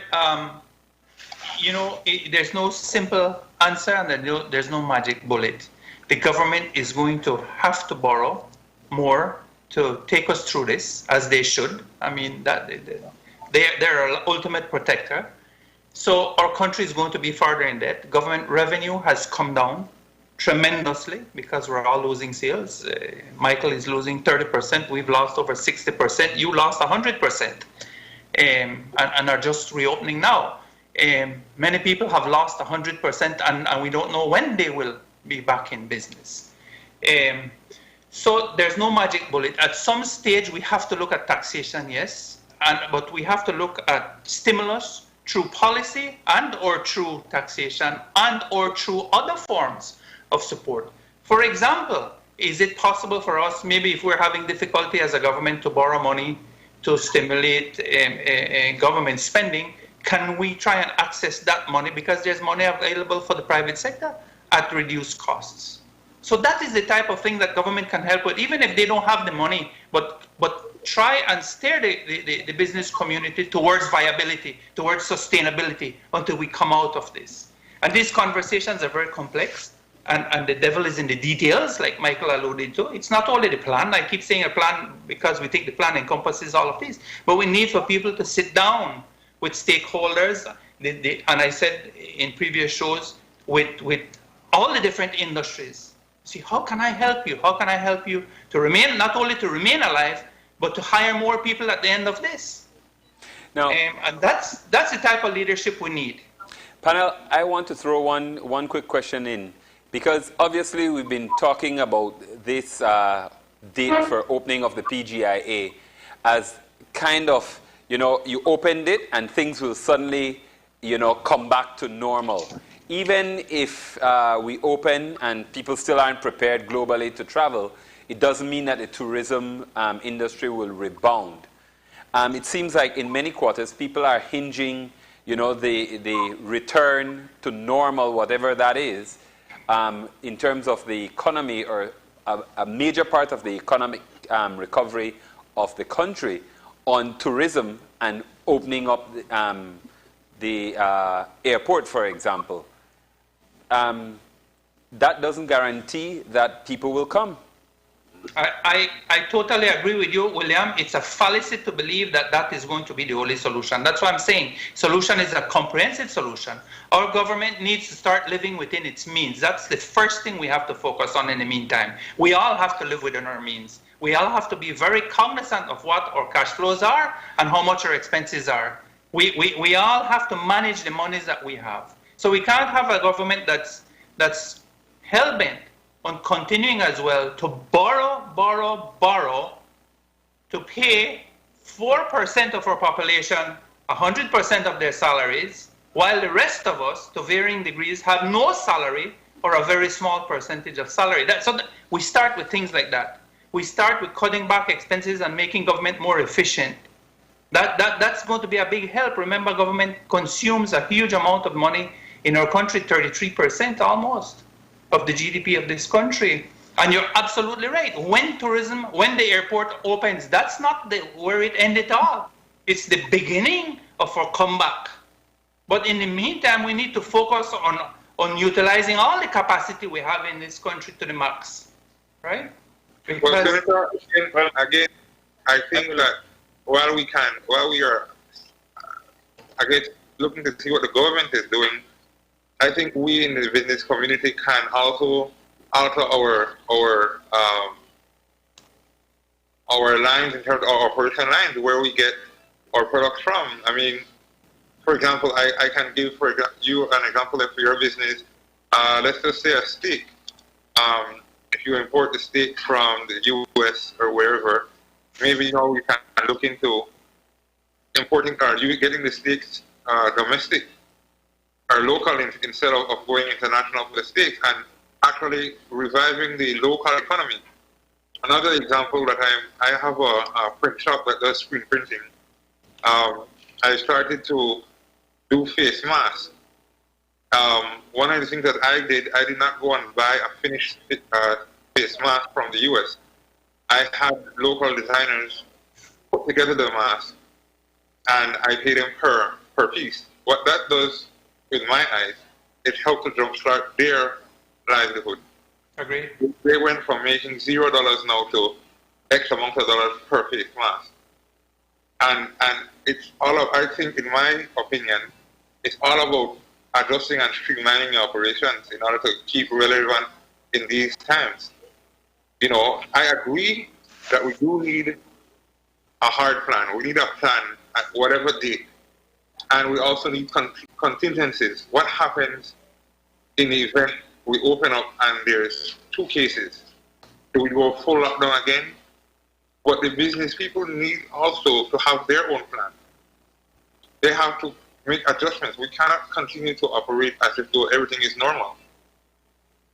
there's no simple answer and there's no magic bullet. The government is going to have to borrow more to take us through this, as they should. They're our ultimate protector. So our country is going to be further in debt. Government revenue has come down tremendously because we're all losing sales. Michael is losing 30%. We've lost over 60%. You lost 100%, and are just reopening now. Many people have lost 100%, and we don't know when they will be back in business. So there's no magic bullet. At some stage, we have to look at taxation, yes, but we have to look at stimulus. through policy and or through taxation and or through other forms of support. For example, is it possible for us, maybe if we're having difficulty as a government to borrow money to stimulate government spending, can we try and access that money because there's money available for the private sector at reduced costs? So that is the type of thing that government can help with, even if they don't have the money, but try and steer the business community towards viability, towards sustainability until we come out of this. And these conversations are very complex, and the devil is in the details, like Michael alluded to. It's not only the plan. I keep saying a plan because we think the plan encompasses all of these, but we need for people to sit down with stakeholders, and I said in previous shows, with all the different industries. See, how can I help you? How can I help you to remain, not only to remain alive, but to hire more people at the end of this? Now, and that's the type of leadership we need. Panel, I want to throw one quick question in, because obviously we've been talking about this date for opening of the PGIA as kind of, you opened it and things will suddenly, come back to normal. Even if we open and people still aren't prepared globally to travel, it doesn't mean that the tourism industry will rebound. It seems like in many quarters, people are hinging, the return to normal, whatever that is, in terms of the economy or a major part of the economic recovery of the country on tourism and opening up the airport, for example. That doesn't guarantee that people will come. I totally agree with you, William. It's a fallacy to believe that that is going to be the only solution. That's what I'm saying. Solution is a comprehensive solution. Our government needs to start living within its means. That's the first thing we have to focus on in the meantime. We all have to live within our means. We all have to be very cognizant of what our cash flows are and how much our expenses are. We all have to manage the monies that we have. So we can't have a government that's hell-bent on continuing as well to borrow to pay 4% of our population 100% of their salaries, while the rest of us, to varying degrees, have no salary or a very small percentage of salary. We start with things like that. We start with cutting back expenses and making government more efficient. That's going to be a big help. Remember, government consumes a huge amount of money in our country, 33% almost of the GDP of this country. And you're absolutely right. When the airport opens, that's not where it ended all. It's the beginning of our comeback. But in the meantime, we need to focus on utilizing all the capacity we have in this country to the max, right? Well, Senator, again, I think that while we are, looking to see what the government is doing, I think we in the business community can also alter our lines in terms of our production lines, where we get our products from. I mean, for example, I can give you an example of your business. Let's just say a steak. If you import the steak from the U.S. or wherever, maybe now we can look into importing or getting the steaks domestic or local instead of going international for the steaks, and actually reviving the local economy. Another example that I have a print shop that does screen printing. I started to do face masks. One of the things that I did not go and buy a finished face mask from the U.S. I had local designers put together the mask, and I paid them per piece. What that does, with my eyes, it helped to jumpstart their livelihood. Agreed. They went from making $0 now to X amount of dollars per face mask. And it's all of, I think, in my opinion, it's all about adjusting and streamlining the operations in order to keep relevant in these times. I agree that we do need a hard plan. We need a plan at whatever date. And we also need contingencies. What happens in the event we open up and there's 2 cases? Do we go full lockdown again? But the business people need also to have their own plan. They have to make adjustments. We cannot continue to operate as if though everything is normal.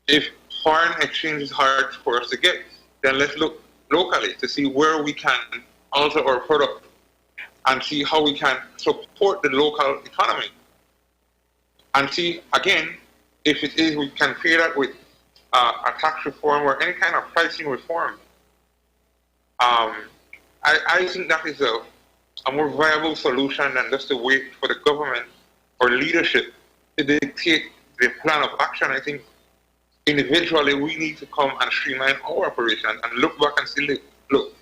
If foreign exchange is hard for us to get, then let's look locally to see where we can alter our product and see how we can support the local economy. And see, again, if it is, we can pair that with a tax reform or any kind of pricing reform. I think that is a more viable solution than just to wait for the government or leadership to dictate the plan of action. I think individually we need to come and streamline our operation and look back and say, look,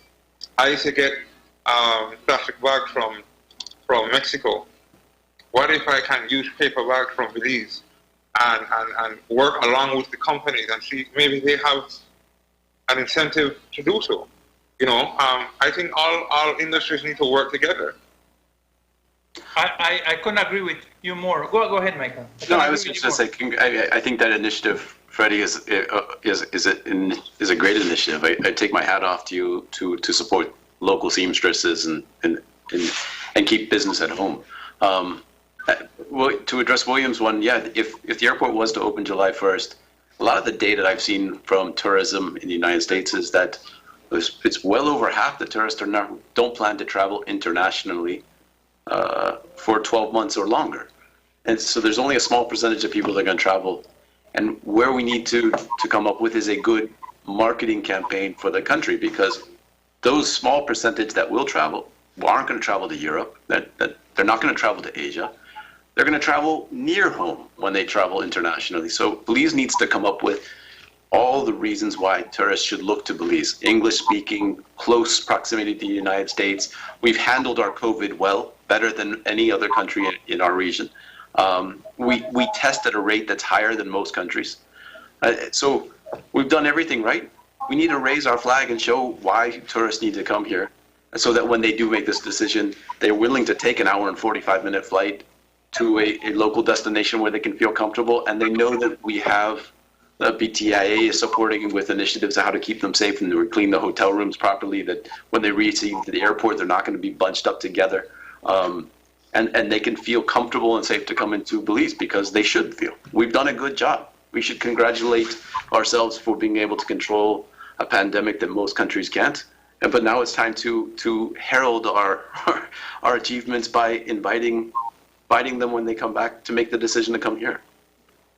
I used to get plastic bags from Mexico. What if I can use paper bags from Belize and work along with the companies and see maybe they have an incentive to do so? You know, I think all industries need to work together. I couldn't agree with you more. Go ahead, Michael. No, I was just going to say, I think that initiative, Freddie, is a great initiative. I take my hat off to you to support local seamstresses and keep business at home. Well, to address William's one, yeah, if the airport was to open July 1st, a lot of the data that I've seen from tourism in the United States is that it's well over half the tourists don't plan to travel internationally for 12 months or longer. And so there's only a small percentage of people that are going to travel. And where we need to come up with is a good marketing campaign for the country, because those small percentage that will travel aren't going to travel to Europe, that they're not going to travel to Asia. They're going to travel near home when they travel internationally. So Belize needs to come up with all the reasons why tourists should look to Belize. English speaking, close proximity to the United States. We've handled our COVID well, better than any other country in our region. We test at a rate that's higher than most countries. So we've done everything right. We need to raise our flag and show why tourists need to come here, so that when they do make this decision, they're willing to take an hour and 45-minute flight to a local destination where they can feel comfortable, and they know that we have the BTIA is supporting with initiatives on how to keep them safe and to clean the hotel rooms properly, that when they receive to the airport, they're not going to be bunched up together. And they can feel comfortable and safe to come into Belize, because they should feel. We've done a good job. We should congratulate ourselves for being able to control a pandemic that most countries can't. But now it's time to herald our achievements by inviting them when they come back to make the decision to come here.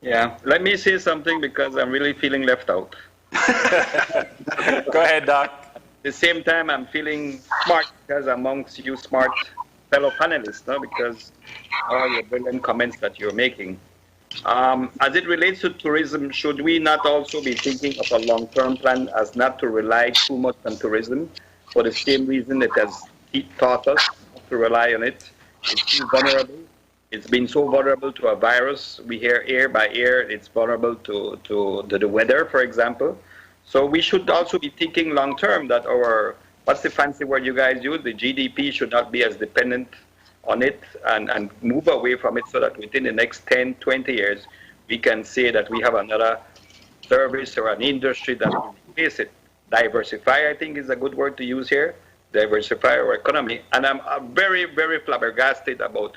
Yeah, let me say something, because I'm really feeling left out. Go ahead, Doc. At the same time, I'm feeling smart, because amongst you smart fellow panelists, no? Because all your brilliant comments that you're making. As it relates to tourism, should we not also be thinking of a long-term plan as not to rely too much on tourism, for the same reason it has taught us not to rely on it? It's too vulnerable. It's been so vulnerable to a virus. We hear air by air, it's vulnerable to the weather, for example. So we should also be thinking long-term that our, what's the fancy word you guys use? The GDP should not be as dependent on it, and move away from it, so that within the next 10, 20 years, we can say that we have another service or an industry that will replace it. Diversify, I think, is a good word to use here. Diversify our economy. And I'm very, very flabbergasted about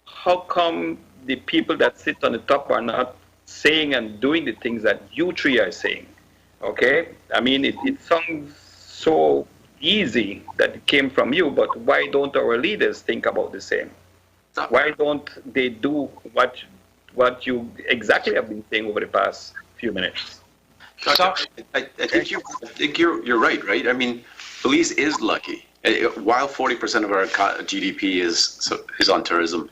how come the people that sit on the top are not saying and doing the things that you three are saying. Okay? I mean, it sounds so easy that it came from you, but why don't our leaders think about the same? Why don't they do what you exactly have been saying over the past few minutes? I think you're right? I mean, Belize is lucky. While 40% of our GDP is on tourism,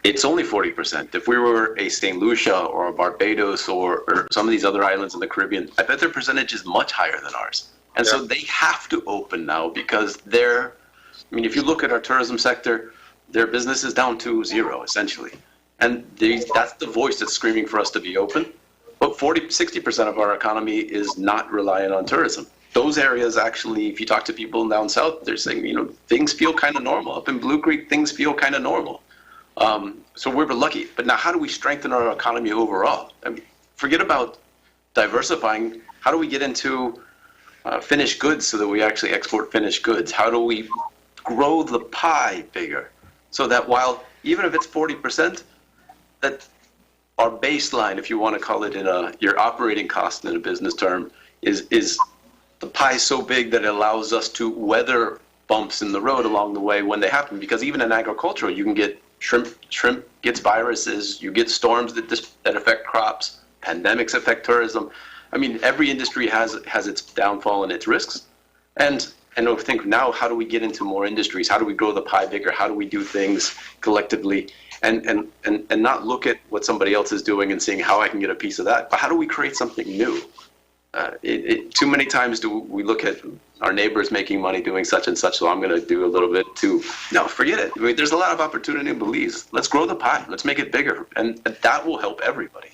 it's only 40%. If we were a St. Lucia or a Barbados or some of these other islands in the Caribbean, I bet their percentage is much higher than ours. And so they have to open now, because if you look at our tourism sector, their business is down to zero, essentially. And that's the voice that's screaming for us to be open. But 60% of our economy is not reliant on tourism. Those areas actually, if you talk to people down south, they're saying, things feel kind of normal. Up in Blue Creek, things feel kind of normal. So we're lucky. But now, how do we strengthen our economy overall? I mean, forget about diversifying. How do we get into finished goods so that we actually export finished goods? How do we grow the pie bigger so that while even if it's 40%, that our baseline, if you want to call it your operating cost in a business term, is the pie so big that it allows us to weather bumps in the road along the way when they happen. Because even in agricultural, you can get shrimp gets viruses, you get storms that affect crops, pandemics affect tourism. I mean, every industry has its downfall and its risks. And I think now, how do we get into more industries? How do we grow the pie bigger? How do we do things collectively? And not look at what somebody else is doing and seeing how I can get a piece of that, but how do we create something new? Too many times do we look at our neighbors making money doing such and such, so I'm going to do a little bit too. No, forget it. I mean, there's a lot of opportunity in Belize. Let's grow the pie. Let's make it bigger, and that will help everybody.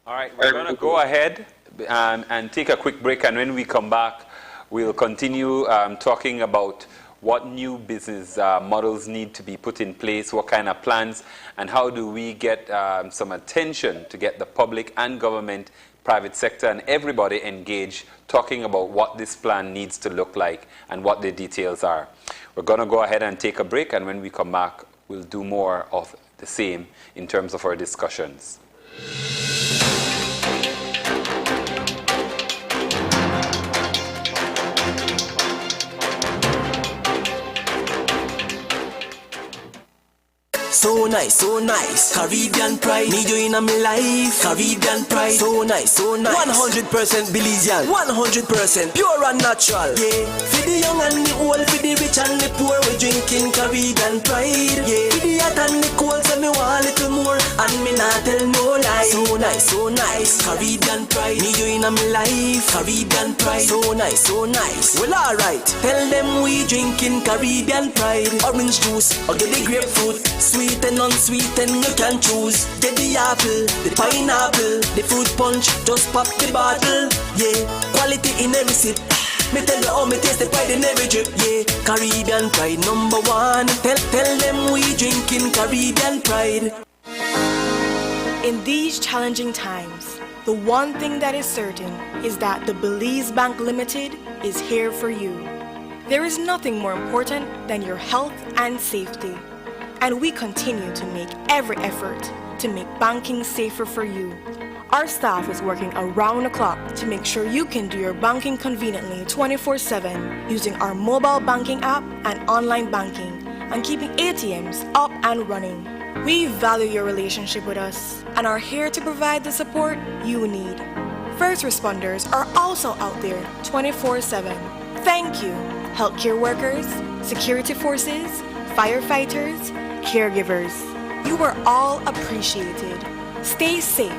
All right, we're going to go ahead and take a quick break, and when we come back, we'll continue talking about what new business models need to be put in place, what kind of plans, and how do we get some attention to get the public and government, private sector, and everybody engaged, talking about what this plan needs to look like and what the details are. We're going to go ahead and take a break, and when we come back, we'll do more of the same in terms of our discussions. So nice, Caribbean pride. Need you in my life, Caribbean pride. So nice, 100% Belizean, 100% pure and natural. Yeah, for the young and the old, for the rich and the poor, we drinking Caribbean pride. Yeah, for the hot and the cold, so me want a little more, and me not tell no lie. So nice, Caribbean pride. Need you in my life, Caribbean pride. So nice. Well, alright, tell them we drinking Caribbean pride. Orange juice, or get the grapefruit, sweet and unsweet, and you can choose. Get the apple, the pineapple, the fruit punch, just pop the bottle. Yeah, quality in every sip. Me tell you how me taste the pride in every drip. Yeah, Caribbean pride #1. Tell them we drinking Caribbean pride. In these challenging times, the one thing that is certain is that the Belize Bank Limited is here for you. There is nothing more important than your health and safety. And we continue to make every effort to make banking safer for you. Our staff is working around the clock to make sure you can do your banking conveniently 24/7 using our mobile banking app and online banking and keeping ATMs up and running. We value your relationship with us and are here to provide the support you need. First responders are also out there 24/7. Thank you, healthcare workers, security forces, firefighters, caregivers. You are all appreciated. Stay safe.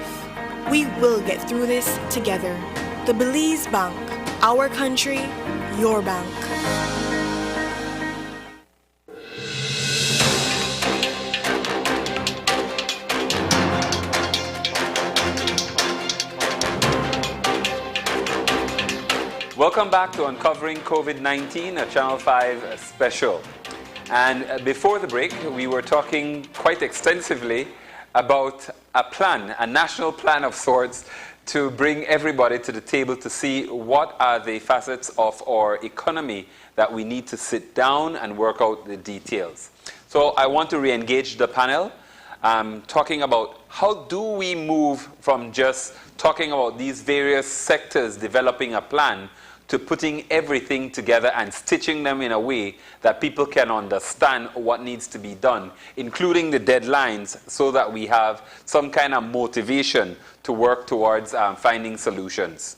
We will get through this together. The Belize Bank, our country, your bank. Welcome back to Uncovering COVID-19, a Channel 5 special. And before the break, we were talking quite extensively about a plan, a national plan of sorts, to bring everybody to the table to see what are the facets of our economy that we need to sit down and work out the details. So I want to re-engage the panel, talking about how do we move from just talking about these various sectors developing a plan to putting everything together and stitching them in a way that people can understand what needs to be done, including the deadlines, so that we have some kind of motivation to work towards finding solutions.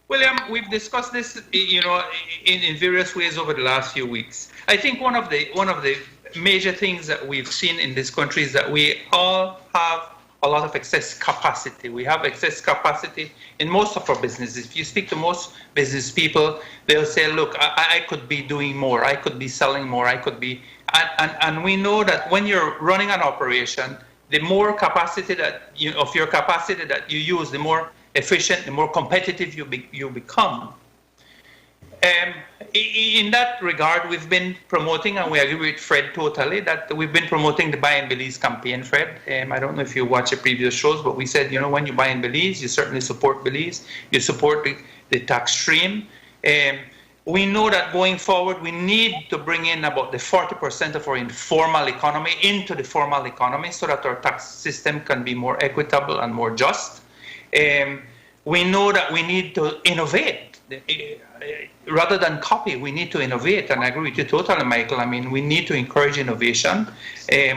William, we've discussed this, in various ways over the last few weeks. I think one of the major things that we've seen in this country is that we all have a lot of excess capacity. We have excess capacity in most of our businesses. If you speak to most business people, they'll say, look, I could be doing more, I could be selling more, I could be, and we know that when you're running an operation, the more capacity of your capacity that you use, the more efficient, the more competitive you become. In that regard, we've been promoting, and we agree with Fred totally, that we've been promoting the Buy in Belize campaign, Fred. I don't know if you watch the previous shows, but we said, when you buy in Belize, you certainly support Belize, you support the tax stream. We know that going forward, we need to bring in about the 40% of our informal economy into the formal economy so that our tax system can be more equitable and more just. We know that we need to innovate. Rather than copy, we need to innovate. And I agree with you totally, Michael. I mean, we need to encourage innovation,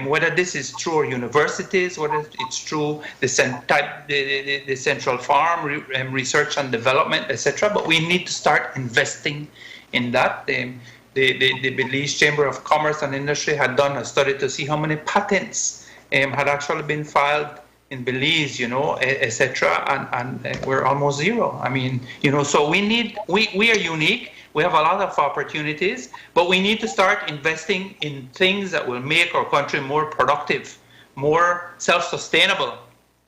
whether this is through our universities, whether it's through the central farm, research and development, etc. But we need to start investing in that. The Belize Chamber of Commerce and Industry had done a study to see how many patents had actually been filed in Belize, etc., and we're almost zero. I mean, so we are unique. We have a lot of opportunities, but we need to start investing in things that will make our country more productive, more self-sustainable,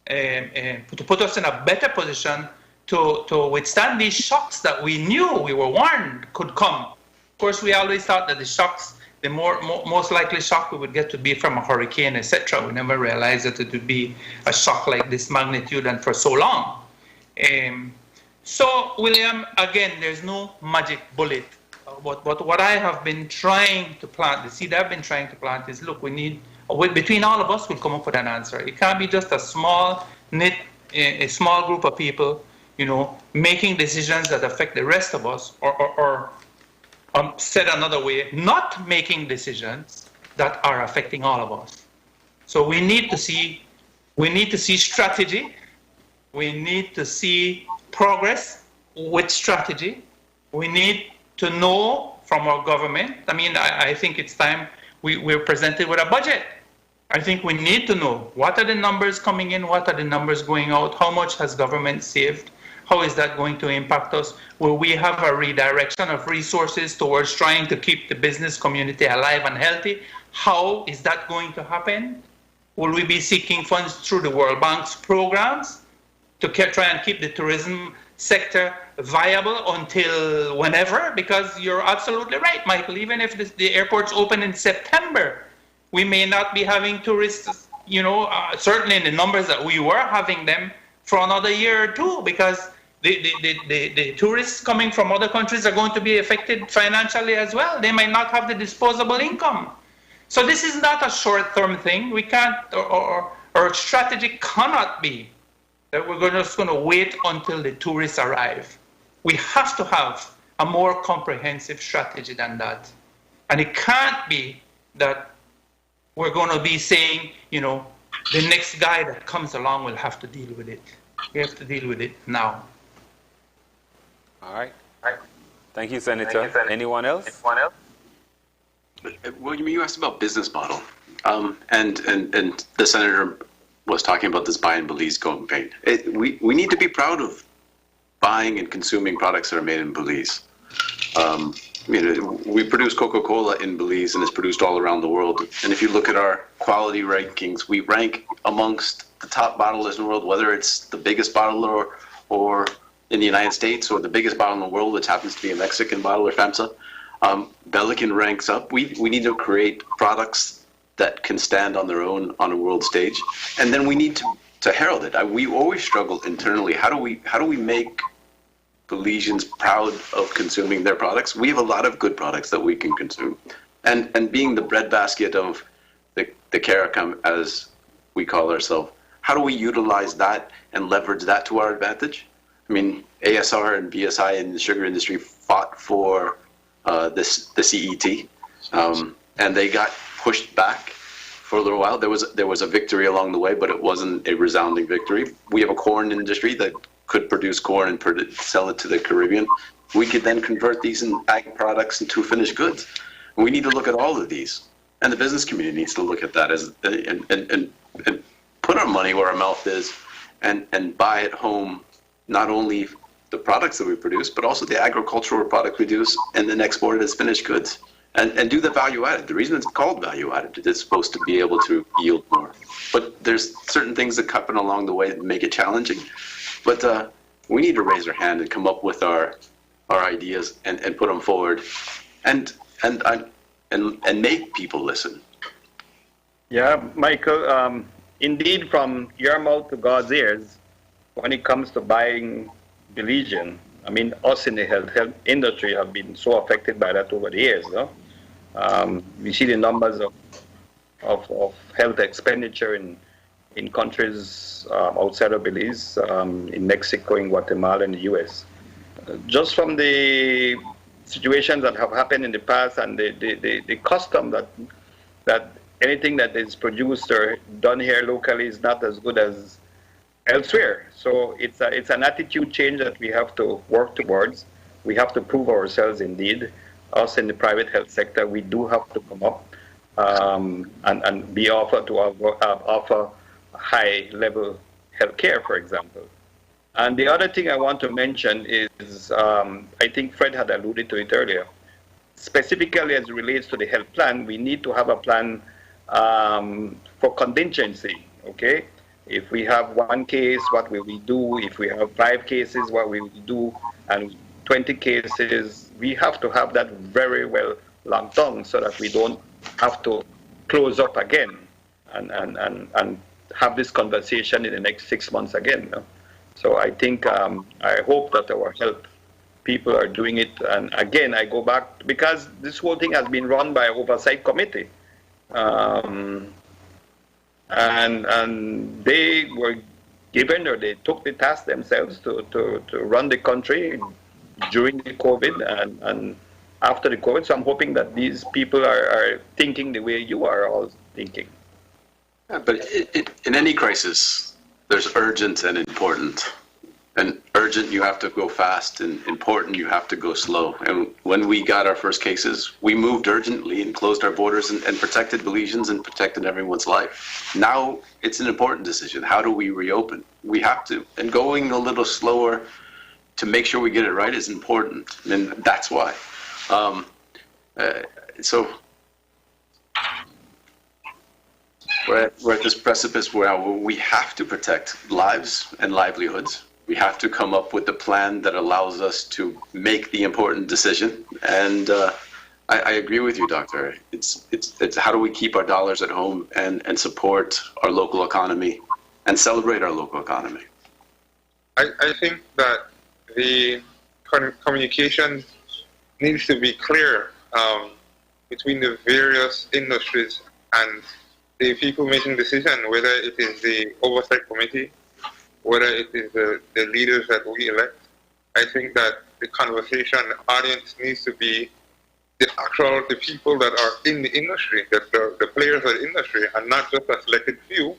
and to put us in a better position to withstand these shocks that we knew, we were warned could come. Of course, we always thought that the shocks, the most likely shock we would get to be from a hurricane, etc. We never realized that it would be a shock like this magnitude and for so long. So, William, again, there's no magic bullet. But what I have been trying to plant, the seed I've been trying to plant is, look, between all of us, we'll come up with an answer. It can't be just a small group of people, making decisions that affect the rest of us, or said another way, not making decisions that are affecting all of us. So we need to see strategy. We need to see progress with strategy. We need to know from our government. I mean, I think it's time we're presented with a budget. I think we need to know what are the numbers coming in, what are the numbers going out, how much has government saved, how is that going to impact us? Will we have a redirection of resources towards trying to keep the business community alive and healthy? How is that going to happen? Will we be seeking funds through the World Bank's programs to try and keep the tourism sector viable until whenever? Because you're absolutely right, Michael. Even if the airports open in September, we may not be having tourists, certainly in the numbers that we were having them for another year or two, because the tourists coming from other countries are going to be affected financially as well. They might not have the disposable income. So this is not a short-term thing. We can't, or our strategy cannot be that we're just going to wait until the tourists arrive. We have to have a more comprehensive strategy than that. And it can't be that we're going to be saying, the next guy that comes along will have to deal with it. We have to deal with it now. All right. Thank you, Senator. Anyone else? Well, you asked about business model, and the senator was talking about this Buy in Belize campaign. We need to be proud of buying and consuming products that are made in Belize. We produce Coca-Cola in Belize, and it's produced all around the world. And if you look at our quality rankings, we rank amongst the top bottlers in the world, whether it's the biggest bottler or in the United States, or the biggest bottle in the world, which happens to be a Mexican bottler, FEMSA. Belican ranks up. We need to create products that can stand on their own on a world stage, and then we need to herald it. We always struggle internally. How do we make Belizeans proud of consuming their products? We have a lot of good products that we can consume, and being the breadbasket of the CARICOM, as we call ourselves, how do we utilize that and leverage that to our advantage? I mean, ASR and BSI in the sugar industry fought for the CET, and they got pushed back for a little while. There was a victory along the way, but it wasn't a resounding victory. We have a corn industry that could produce corn and sell it to the Caribbean. We could then convert these ag products into finished goods. And we need to look at all of these, and the business community needs to look at that and put our money where our mouth is, and buy at home not only the products that we produce, but also the agricultural product we produce, and then export it as finished goods, and do the value added. The reason it's called value added, it's supposed to be able to yield more. But there's certain things that happen along the way that make it challenging. But we need to raise our hand and come up with our ideas and put them forward, and make people listen. Yeah, Michael. Indeed, from your mouth to God's ears, when it comes to buying Belizean, I mean, us in the health industry have been so affected by that over the years. No? We see the numbers of health expenditure in countries outside of Belize, in Mexico, in Guatemala, and the U.S. Just from the situations that have happened in the past and the custom that anything that is produced or done here locally is not as good as elsewhere. So it's an attitude change that we have to work towards. We have to prove ourselves indeed. Us in the private health sector, we do have to come up and be offered to offer high-level health care, for example. And the other thing I want to mention is, I think Fred had alluded to it earlier, specifically as it relates to the health plan, we need to have a plan for contingency, okay? If we have one case, what will we do? If we have 5 cases, what will we do? And 20 cases, we have to have that very well locked down so that we don't have to close up again and have this conversation in the next 6 months again. No? So I think, I hope that our health people are doing it. And again, I go back, because this whole thing has been run by an oversight committee. And they were given, or they took the task themselves to run the country during the COVID and after the COVID. So I'm hoping that these people are thinking the way you are all thinking. Yeah, but in any crisis, there's urgent and important. And urgent, you have to go fast, and important, you have to go slow. And when we got our first cases, we moved urgently and closed our borders and protected Belizeans and protected everyone's life. Now it's an important decision. How do we reopen? We have to, and going a little slower to make sure we get it right is important. And that's why. So we're at this precipice where we have to protect lives and livelihoods. We have to come up with a plan that allows us to make the important decision. And I agree with you, Doctor. It's how do we keep our dollars at home and support our local economy and celebrate our local economy? I think that the communication needs to be clear between the various industries and the people making decisions, whether it is the oversight committee, whether it is the leaders that we elect. I think that the conversation, the audience needs to be the people that are in the industry, the players of the industry, and not just a selected few.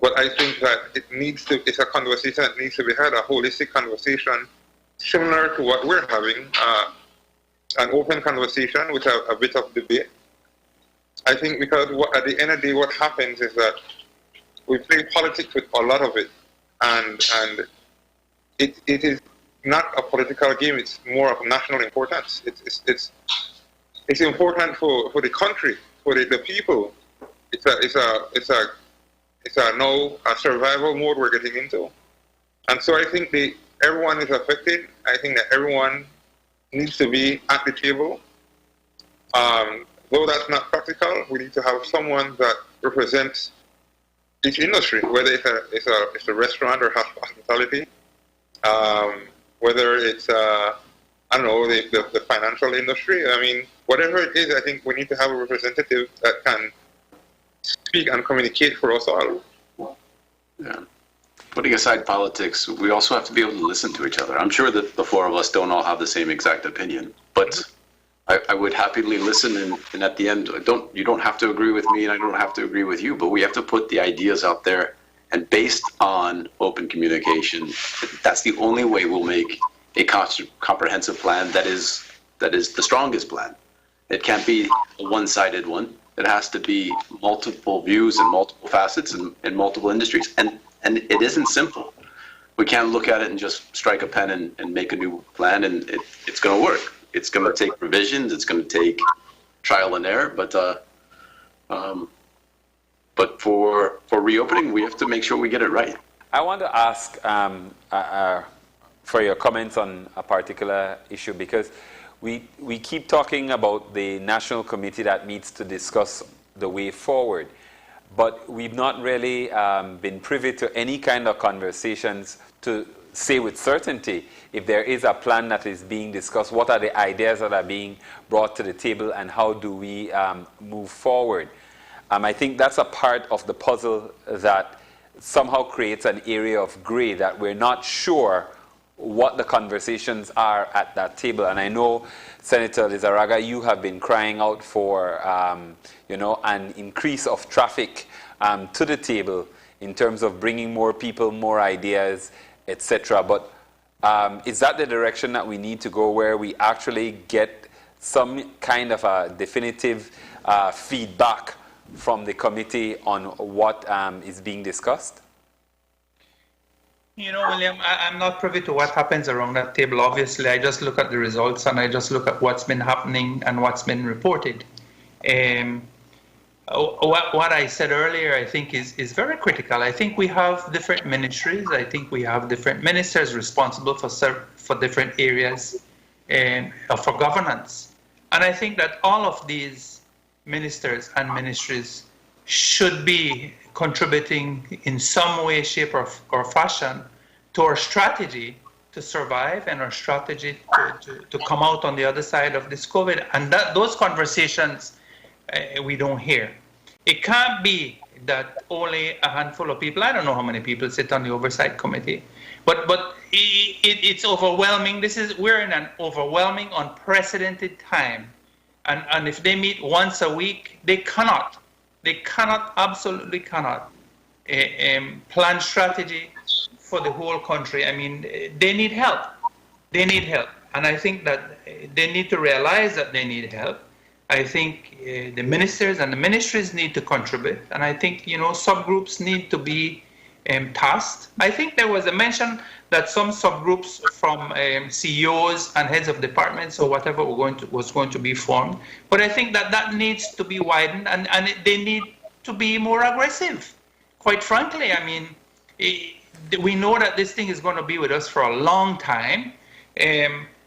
But I think that it's a conversation that needs to be had, a holistic conversation, similar to what we're having, an open conversation with a bit of debate. I think because at the end of the day, what happens is that we play politics with a lot of it, and it is not a political game. It's more of national importance. It's important for the country, for the people. It's now a survival mode we're getting into, and so I think everyone is affected. I think that everyone needs to be at the table. Though that's not practical, we need to have someone that represents each industry, whether it's a restaurant or hospitality, whether it's I don't know, the financial industry. I mean, whatever it is, I think we need to have a representative that can speak and communicate for us all. Yeah. Putting aside politics, we also have to be able to listen to each other. I'm sure that the 4 of us don't all have the same exact opinion, but I would happily listen, and at the end, you don't have to agree with me, and I don't have to agree with you, but we have to put the ideas out there, and based on open communication, that's the only way we'll make a comprehensive plan that is the strongest plan. It can't be a one-sided one. It has to be multiple views and multiple facets in multiple industries, and it isn't simple. We can't look at it and just strike a pen and make a new plan, and it's going to work. It's going to take revisions. It's going to take trial and error. But for reopening, we have to make sure we get it right. I want to ask for your comments on a particular issue, because we keep talking about the national committee that meets to discuss the way forward, but we've not really been privy to any kind of conversations to say with certainty if there is a plan that is being discussed, what are the ideas that are being brought to the table, and how do we move forward. I think that's a part of the puzzle that somehow creates an area of gray, that we're not sure what the conversations are at that table. And I know, Senator Lizarraga, you have been crying out for an increase of traffic to the table in terms of bringing more people, more ideas, etc. But is that the direction that we need to go, where we actually get some kind of a definitive feedback from the committee on what is being discussed? William, I'm not privy to what happens around that table. Obviously, I just look at the results and I just look at what's been happening and what's been reported. What I said earlier, I think, is very critical. I think we have different ministries. I think we have different ministers responsible for different areas for governance. And I think that all of these ministers and ministries should be contributing in some way, shape, or fashion to our strategy to survive and our strategy to come out on the other side of this COVID. And those conversations we don't hear. It can't be that only a handful of people, I don't know how many people sit on the oversight committee, but it's overwhelming. We're in an overwhelming, unprecedented time. And if they meet once a week, they absolutely cannot plan strategy for the whole country. I mean, they need help. And I think that they need to realize that they need help. I think the ministers and the ministries need to contribute. And I think, subgroups need to be tasked. I think there was a mention that some subgroups from CEOs and heads of departments or whatever was going to be formed. But I think that needs to be widened, and they need to be more aggressive. Quite frankly, I mean, we know that this thing is going to be with us for a long time.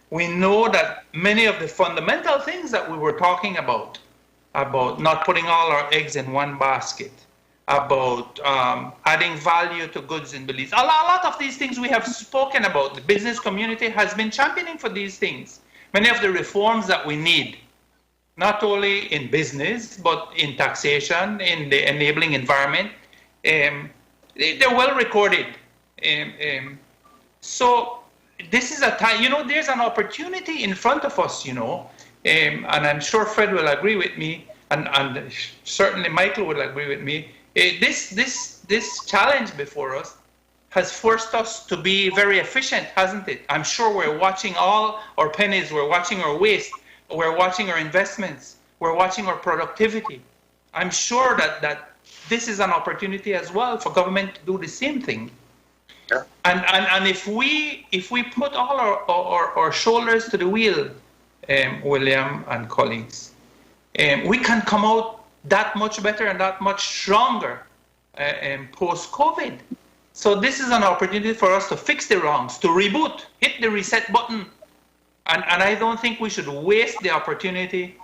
We know that many of the fundamental things that we were talking about not putting all our eggs in one basket, about adding value to goods in Belize. A lot of these things we have spoken about. The business community has been championing for these things. Many of the reforms that we need, not only in business, but in taxation, in the enabling environment, they're well recorded. So this is a time, there's an opportunity in front of us, and I'm sure Fred will agree with me, and certainly Michael will agree with me. This challenge before us has forced us to be very efficient, hasn't it? I'm sure we're watching all our pennies, we're watching our waste, we're watching our investments, we're watching our productivity. I'm sure that this is an opportunity as well for government to do the same thing. Yeah. And if we put all our shoulders to the wheel, William and colleagues, we can come out that much better and that much stronger post-COVID. So this is an opportunity for us to fix the wrongs, to reboot, hit the reset button. And I don't think we should waste the opportunity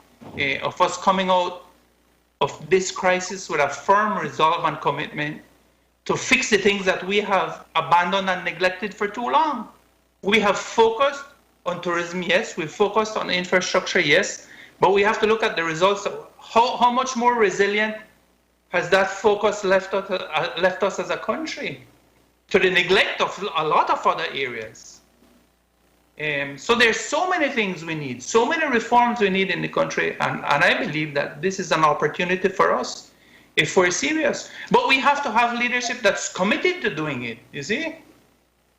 of us coming out of this crisis with a firm resolve and commitment to fix the things that we have abandoned and neglected for too long. We have focused on tourism, yes. We've focused on infrastructure, yes. But we have to look at the results. How much more resilient has that focus left us as a country to the neglect of a lot of other areas? So there's so many things we need, so many reforms we need in the country, and I believe that this is an opportunity for us if we're serious. But we have to have leadership that's committed to doing it, you see?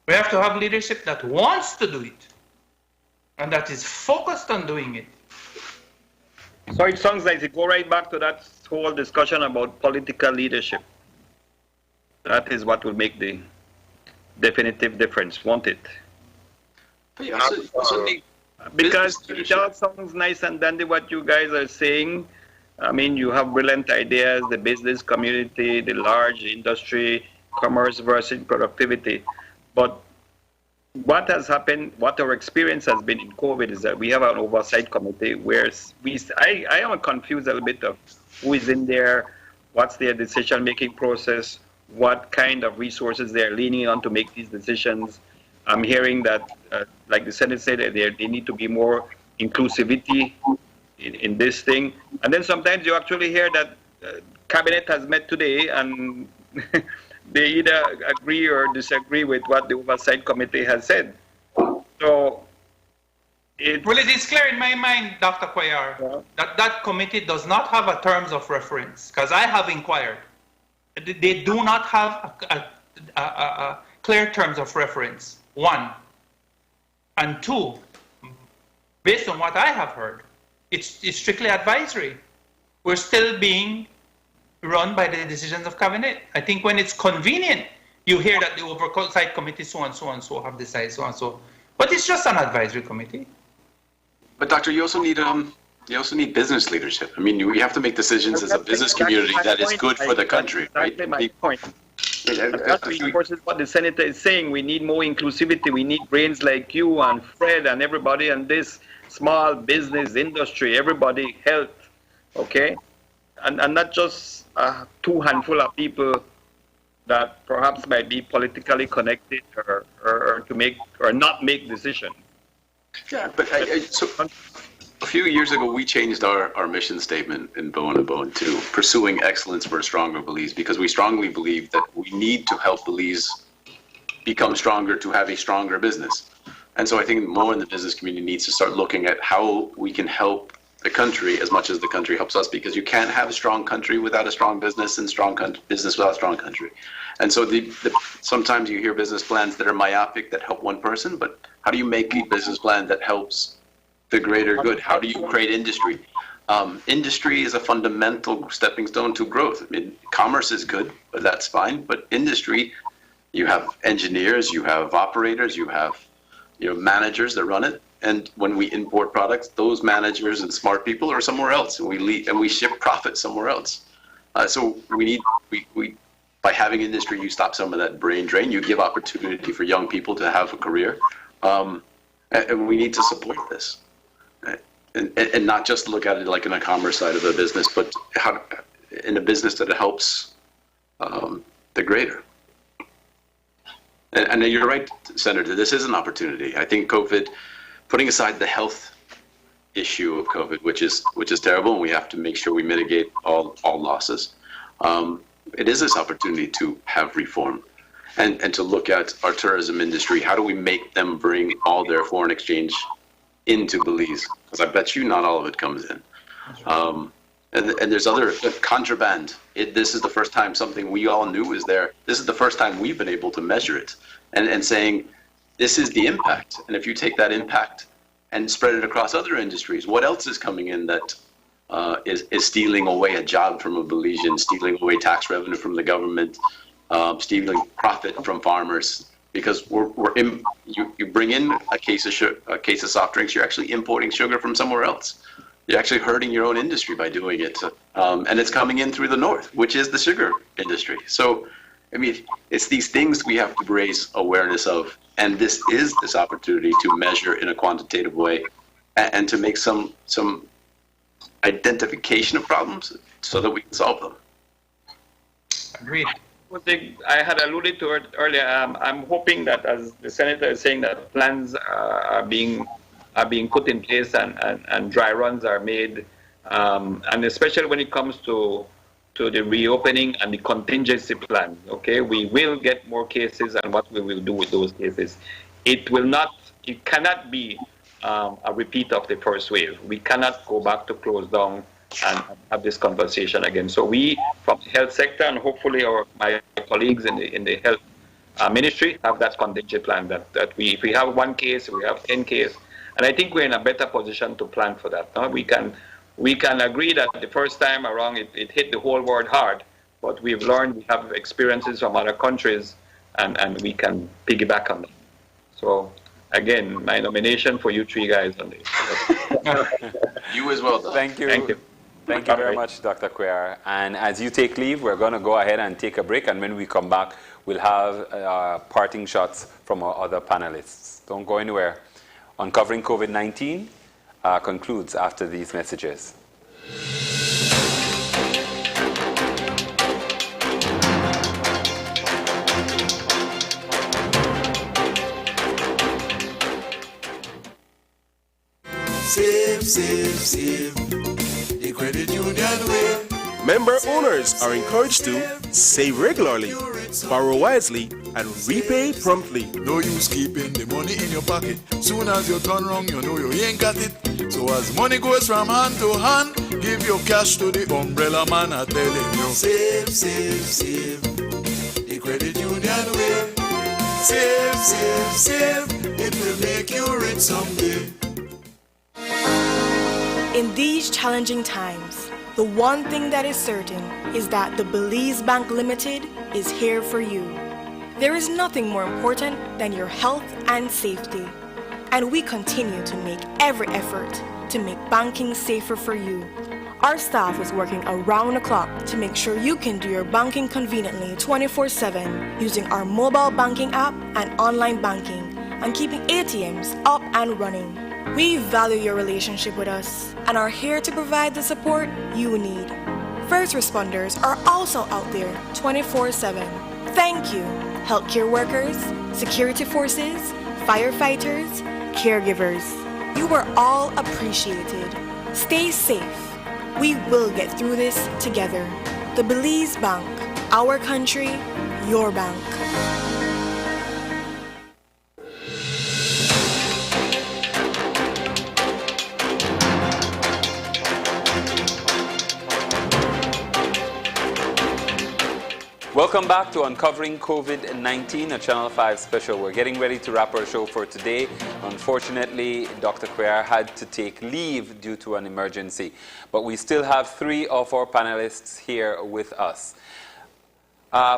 We have to have leadership that wants to do it and that is focused on doing it. So it sounds like you go right back to that whole discussion about political leadership. That is what will make the definitive difference, won't it? Yeah, so because it all sounds nice and dandy what you guys are saying. I mean, you have brilliant ideas, the business community, the large industry, commerce versus productivity. But what has happened, what our experience has been in COVID is that we have an oversight committee where I am confused a little bit of who is in there, what's their decision-making process, what kind of resources they're leaning on to make these decisions. I'm hearing that, like the Senate said, that they need to be more inclusivity in this thing. And then sometimes you actually hear that cabinet has met today and they either agree or disagree with what the oversight committee has said. So well, it is clear in my mind, Dr. Cuellar, that that committee does not have a terms of reference, because I have inquired. They do not have a clear terms of reference, one. And two, based on what I have heard, it's strictly advisory. We're still being run by the decisions of cabinet. I think when it's convenient, you hear that the oversight committee so and so have decided so and so. But it's just an advisory committee. But doctor, you also need business leadership. I mean, we have to make decisions as a business community that is good for the country, right? That's my point. That reinforces what the senator is saying. We need more inclusivity. We need brains like you and Fred and everybody in this small business industry, everybody health, okay? And not just two handful of people that perhaps might be politically connected or to make or not make decisions. Yeah, but so a few years ago, we changed our mission statement in Bone to Bone to pursuing excellence for a stronger Belize, because we strongly believe that we need to help Belize become stronger to have a stronger business. And so I think more in the business community needs to start looking at how we can help the country as much as the country helps us, because you can't have a strong country without a strong business and strong business without a strong country. And so sometimes you hear business plans that are myopic that help one person, but how do you make a business plan that helps the greater good? How do you create industry? Industry is a fundamental stepping stone to growth. I mean, commerce is good, but that's fine. But industry, you have engineers, you have operators, you have managers that run it. And when we import products, those managers and smart people are somewhere else, and we ship profit somewhere else. So we by having industry, you stop some of that brain drain. You give opportunity for young people to have a career, and we need to support this, and not just look at it like in a commerce side of the business, but in a business that helps the greater. And you're right, Senator. This is an opportunity. I think COVID, putting aside the health issue of COVID, which is terrible, and we have to make sure we mitigate all losses. It is this opportunity to have reform and to look at our tourism industry. How do we make them bring all their foreign exchange into Belize? Because I bet you not all of it comes in. And there's other contraband. This is the first time something we all knew is there. This is the first time we've been able to measure it and saying, this is the impact. And if you take that impact and spread it across other industries, what else is coming in that is stealing away a job from a Belizean, stealing away tax revenue from the government, stealing profit from farmers? Because you bring in a case of soft drinks, you're actually importing sugar from somewhere else. You're actually hurting your own industry by doing it. And it's coming in through the north, which is the sugar industry. So, I mean, it's these things we have to raise awareness of. And this is this opportunity to measure in a quantitative way and to make some identification of problems so that we can solve them. Agreed. One thing I had alluded to it earlier, I'm hoping that, as the senator is saying, that plans are being put in place and dry runs are made, and especially when it comes to the reopening and the contingency plan. Okay, we will get more cases, and what we will do with those cases, it cannot be a repeat of the first wave. We cannot go back to close down and have this conversation again. So we, from the health sector, and hopefully my colleagues in the health ministry, have that contingency plan that if we have one case, we have 10 cases. And I think we're in a better position to plan for that. No? We can agree that the first time around it hit the whole world hard, but we've learned, we have experiences from other countries, and we can piggyback on them. So again, my nomination for you three guys on this. You as well, though. Thank you. Thank you. Thank you very much, Dr. Cuellar. And as you take leave, we're going to go ahead and take a break. And when we come back, we'll have parting shots from our other panelists. Don't go anywhere. Uncovering COVID-19 concludes after these messages. Save, save, save. The credit union way. Member owners are encouraged to save regularly, borrow wisely, and repay promptly. No use keeping the money in your pocket. Soon as you turn wrong, you know you ain't got it. So as money goes from hand to hand, give your cash to the umbrella man. I telling you, save, save, save. The credit union way. Save, save, save. It will make you rich someday. In these challenging times, the one thing that is certain is that the Belize Bank Limited is here for you. There is nothing more important than your health and safety, and we continue to make every effort to make banking safer for you. Our staff is working around the clock to make sure you can do your banking conveniently 24/7 using our mobile banking app and online banking and keeping ATMs up and running. We value your relationship with us and are here to provide the support you need. First responders are also out there 24/7. Thank you, healthcare workers, security forces, firefighters, caregivers. You are all appreciated. Stay safe. We will get through this together. The Belize Bank, our country, your bank. Welcome back to Uncovering COVID-19, a Channel 5 special. We're getting ready to wrap our show for today. Unfortunately, Dr. Cuellar had to take leave due to an emergency, but we still have 3 of our panelists here with us.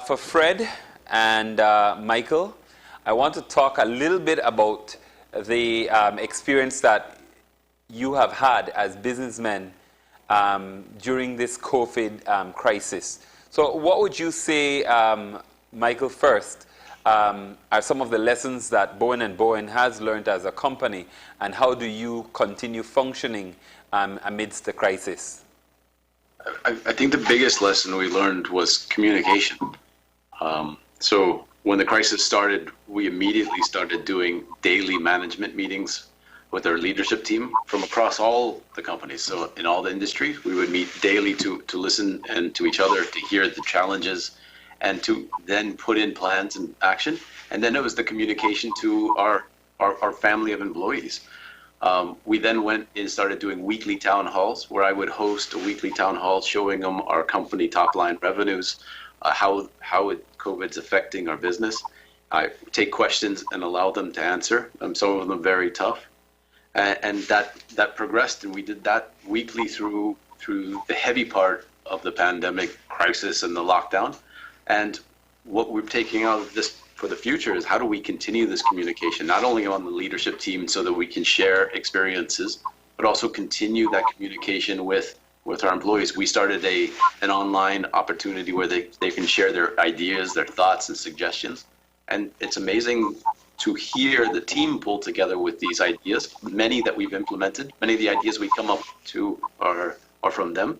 For Fred and Michael, I want to talk a little bit about the experience that you have had as businessmen during this COVID crisis. So what would you say, Michael, first, are some of the lessons that Bowen & Bowen has learned as a company, and how do you continue functioning amidst the crisis? I think the biggest lesson we learned was communication. So when the crisis started, we immediately started doing daily management meetings with our leadership team from across all the companies. So in all the industries, we would meet daily to listen and to each other, to hear the challenges, and to then put in plans and action. And then it was the communication to our family of employees. We then went and started doing weekly town halls, where I would host a weekly town hall showing them our company top line revenues, how COVID's affecting our business. I take questions and allow them to answer. Some of them very tough. And that progressed, and we did that weekly through the heavy part of the pandemic crisis and the lockdown. And what we're taking out of this for the future is, how do we continue this communication, not only on the leadership team so that we can share experiences, but also continue that communication with our employees. We started an online opportunity where they can share their ideas, their thoughts and suggestions. And it's amazing to hear the team pull together with these ideas, many that we've implemented. Many of the ideas we come up to are from them.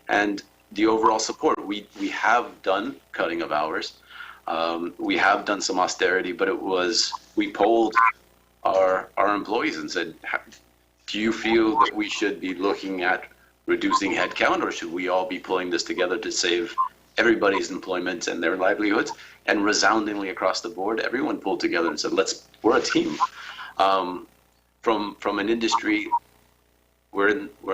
And the overall support, we have done cutting of hours. We have done some austerity, but we polled our employees and said, do you feel that we should be looking at reducing headcount, or should we all be pulling this together to save everybody's employment and their livelihoods? And resoundingly across the board, everyone pulled together and said, we're a team. From an industry, we're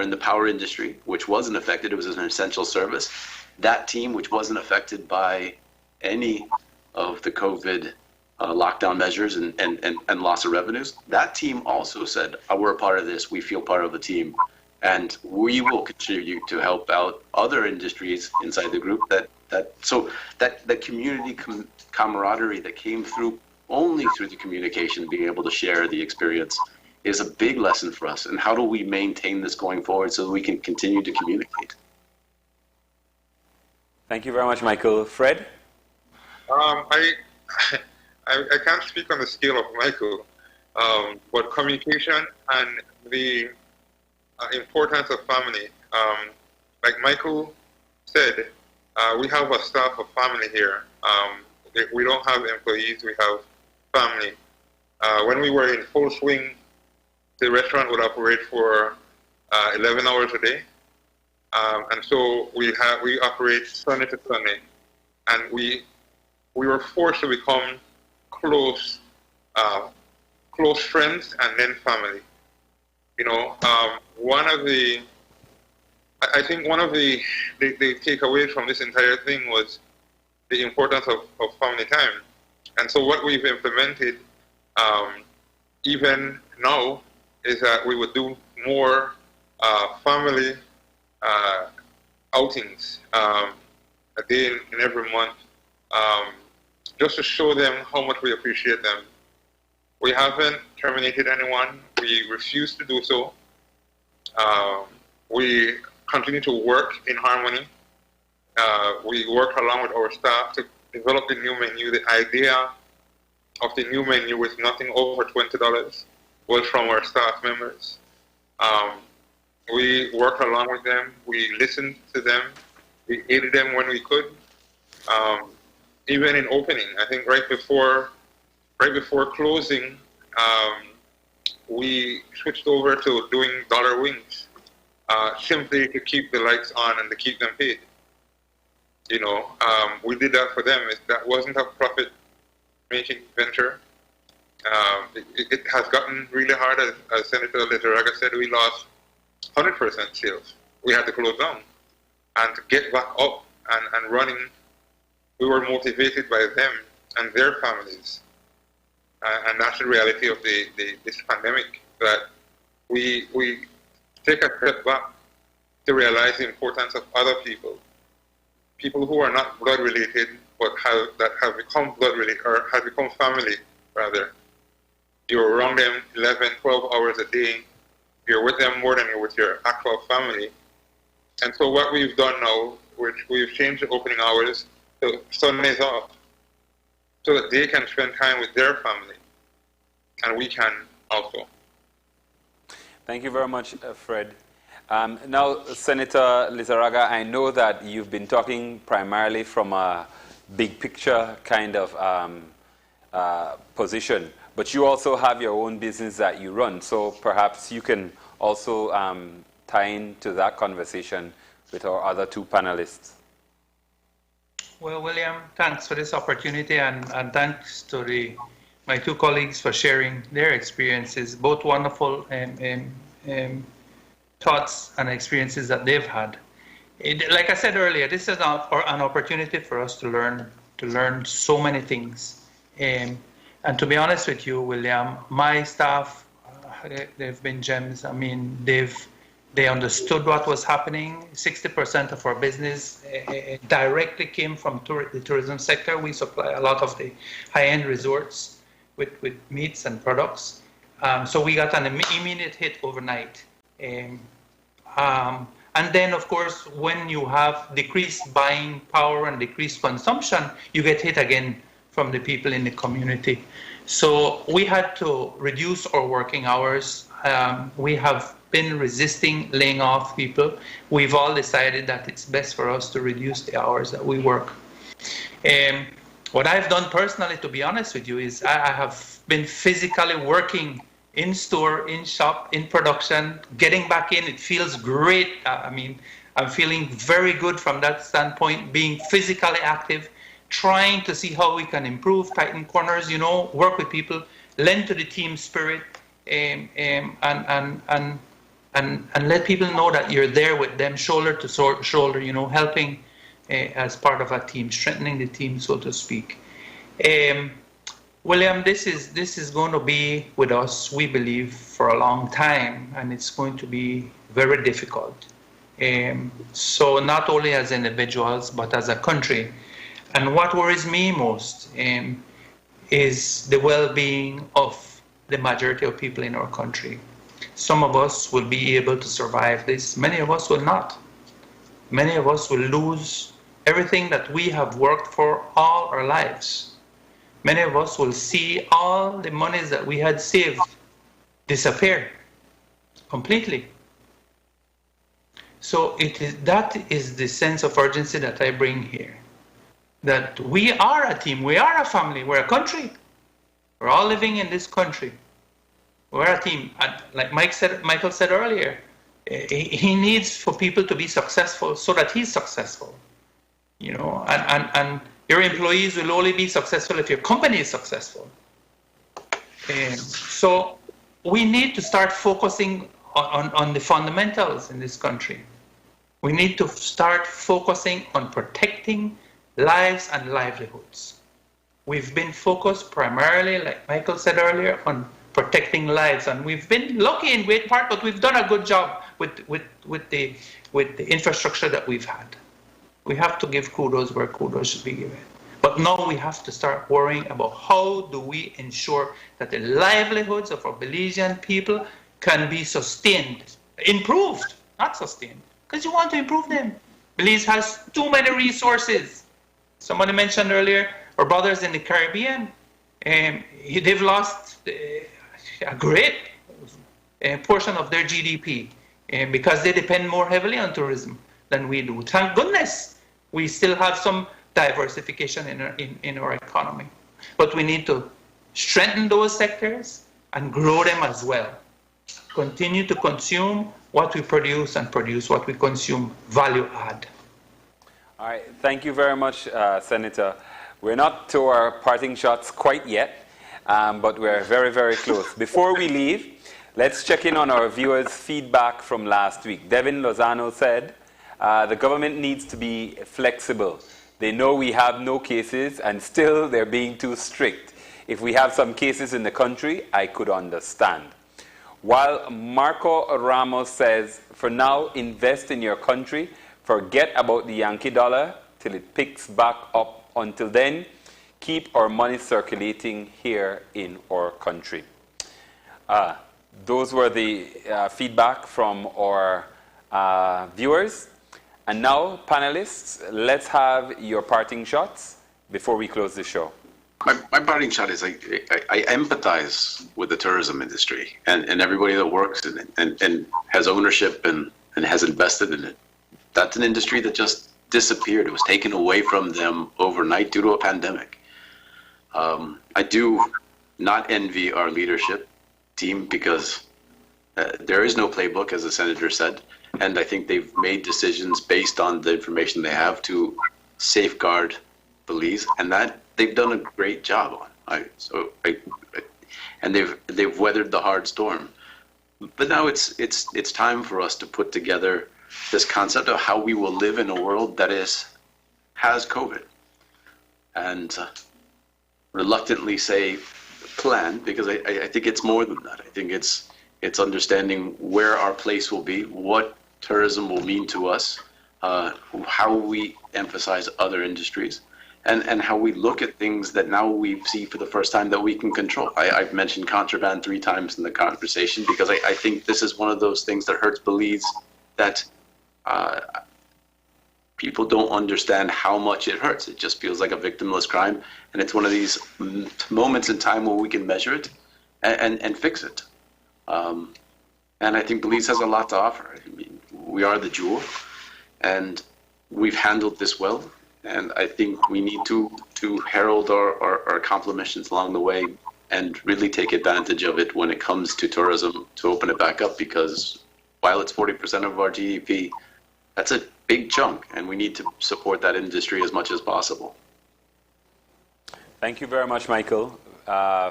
in the power industry, which wasn't affected. It was an essential service. That team, which wasn't affected by any of the COVID lockdown measures and loss of revenues, that team also said, we're a part of this. We feel part of the team. And we will contribute to help out other industries inside the group. That community camaraderie that came through only through the communication, being able to share the experience, is a big lesson for us. And how do we maintain this going forward so that we can continue to communicate? Thank you very much, Michael. Fred? I can't speak on the scale of Michael, but communication and the importance of family. Like Michael said, we have a staff of family here. We don't have employees, we have family. When we were in full swing the restaurant would operate for 11 hours a day. And so we operate Sunday to Sunday. And we were forced to become close friends and then family. You know, I think one of the takeaways from this entire thing was the importance of family time. And so what we've implemented, even now, is that we would do more family outings a day in every month, just to show them how much we appreciate them. We haven't terminated anyone. We refuse to do so. We continue to work in harmony. We work along with our staff to develop the new menu. The idea of the new menu with nothing over $20 was from our staff members. We worked along with them. We listened to them. We aided them when we could. Even in opening, I think right before closing, we switched over to doing dollar wings, simply to keep the lights on and to keep them paid. You know, we did that for them. That wasn't a profit-making venture. It has gotten really hard, as Senator Lizarraga said. We lost 100% sales. We had to close down. And to get back up and running, we were motivated by them and their families. And that's the reality of this pandemic, that we take a step back to realize the importance of other people who are not blood related, but have become blood related, or have become family, rather. You're around them 11, 12 hours a day. You're with them more than you're with your actual family. And so what we've done now, we've changed the opening hours to Sundays off, so that they can spend time with their family, and we can also. Thank you very much, Fred. Now, Senator Lizarraga, I know that you've been talking primarily from a big picture kind of position, but you also have your own business that you run, so perhaps you can also tie into that conversation with our other two panelists. Well, William, thanks for this opportunity, and thanks to my two colleagues for sharing their experiences, both wonderful thoughts and experiences that they've had. Like I said earlier, this is an opportunity for us to learn so many things. And to be honest with you, William, my staff, they've been gems. I mean, they understood what was happening. 60% of our business directly came from the tourism sector. We supply a lot of the high-end resorts with meats and products. So we got an immediate hit overnight. And then, of course, when you have decreased buying power and decreased consumption, you get hit again from the people in the community. So we had to reduce our working hours. We have been resisting laying off people. We've all decided that it's best for us to reduce the hours that we work. What I've done personally, to be honest with you, is I have been physically working in store, in shop, in production, getting back in. It feels great. I mean, I'm feeling very good from that standpoint, being physically active, trying to see how we can improve, tighten corners, you know, work with people, lend to the team spirit, and let people know that you're there with them, shoulder to shoulder, you know, helping as part of a team, strengthening the team, so to speak. William, this is going to be with us, we believe, for a long time, and it's going to be very difficult. So not only as individuals, but as a country. And what worries me most is the well-being of the majority of people in our country. Some of us will be able to survive this. Many of us will not. Many of us will lose everything that we have worked for all our lives. Many of us will see all the monies that we had saved disappear completely. So that is the sense of urgency that I bring here. That we are a team, we are a family, we're a country. We're all living in this country. We're a team. And like Michael said earlier, he needs for people to be successful so that he's successful. And your employees will only be successful if your company is successful. So we need to start focusing on the fundamentals in this country. We need to start focusing on protecting lives and livelihoods. We've been focused primarily, like Michael said earlier, on protecting lives, and we've been lucky in great part, but we've done a good job with the infrastructure that we've had. We have to give kudos where kudos should be given. But now we have to start worrying about how do we ensure that the livelihoods of our Belizean people can be sustained, improved, not sustained, because you want to improve them. Belize has too many resources. Somebody mentioned earlier, our brothers in the Caribbean, they've lost a great portion of their GDP because they depend more heavily on tourism than we do. Thank goodness we still have some diversification in our economy. But we need to strengthen those sectors and grow them as well. Continue to consume what we produce and produce what we consume, value add. All right, thank you very much, Senator. We're not to our parting shots quite yet, but we're very, very close. Before we leave, let's check in on our viewers' feedback from last week. Devin Lozano said, the government needs to be flexible. They know we have no cases and still they're being too strict. If we have some cases in the country, I could understand. While Marco Ramos says, for now, invest in your country. Forget about the Yankee dollar till it picks back up. Until then, keep our money circulating here in our country. Those were the feedback from our viewers. And now, panelists, let's have your parting shots before we close the show. My parting shot is I empathize with the tourism industry and everybody that works in it and has ownership and has invested in it. That's an industry that just disappeared. It was taken away from them overnight due to a pandemic. I do not envy our leadership team because there is no playbook, as the senator said, and I think they've made decisions based on the information they have to safeguard Belize, and that they've done a great job on. And they've weathered the hard storm. But now it's time for us to put together this concept of how we will live in a world that has COVID, and reluctantly say plan, because I think it's more than that. I think it's understanding where our place will be, what tourism will mean to us, how we emphasize other industries, and how we look at things that now we see for the first time that we can control. I've mentioned contraband 3 times in the conversation because I think this is one of those things that hurts Belize, that people don't understand how much it hurts. It just feels like a victimless crime, and it's one of these moments in time where we can measure it and fix it. And I think Belize has a lot to offer. I mean, we are the jewel, and we've handled this well. And I think we need to herald our accomplishments along the way and really take advantage of it when it comes to tourism, to open it back up, because while it's 40% of our GDP, that's a big chunk, and we need to support that industry as much as possible. Thank you very much, Michael.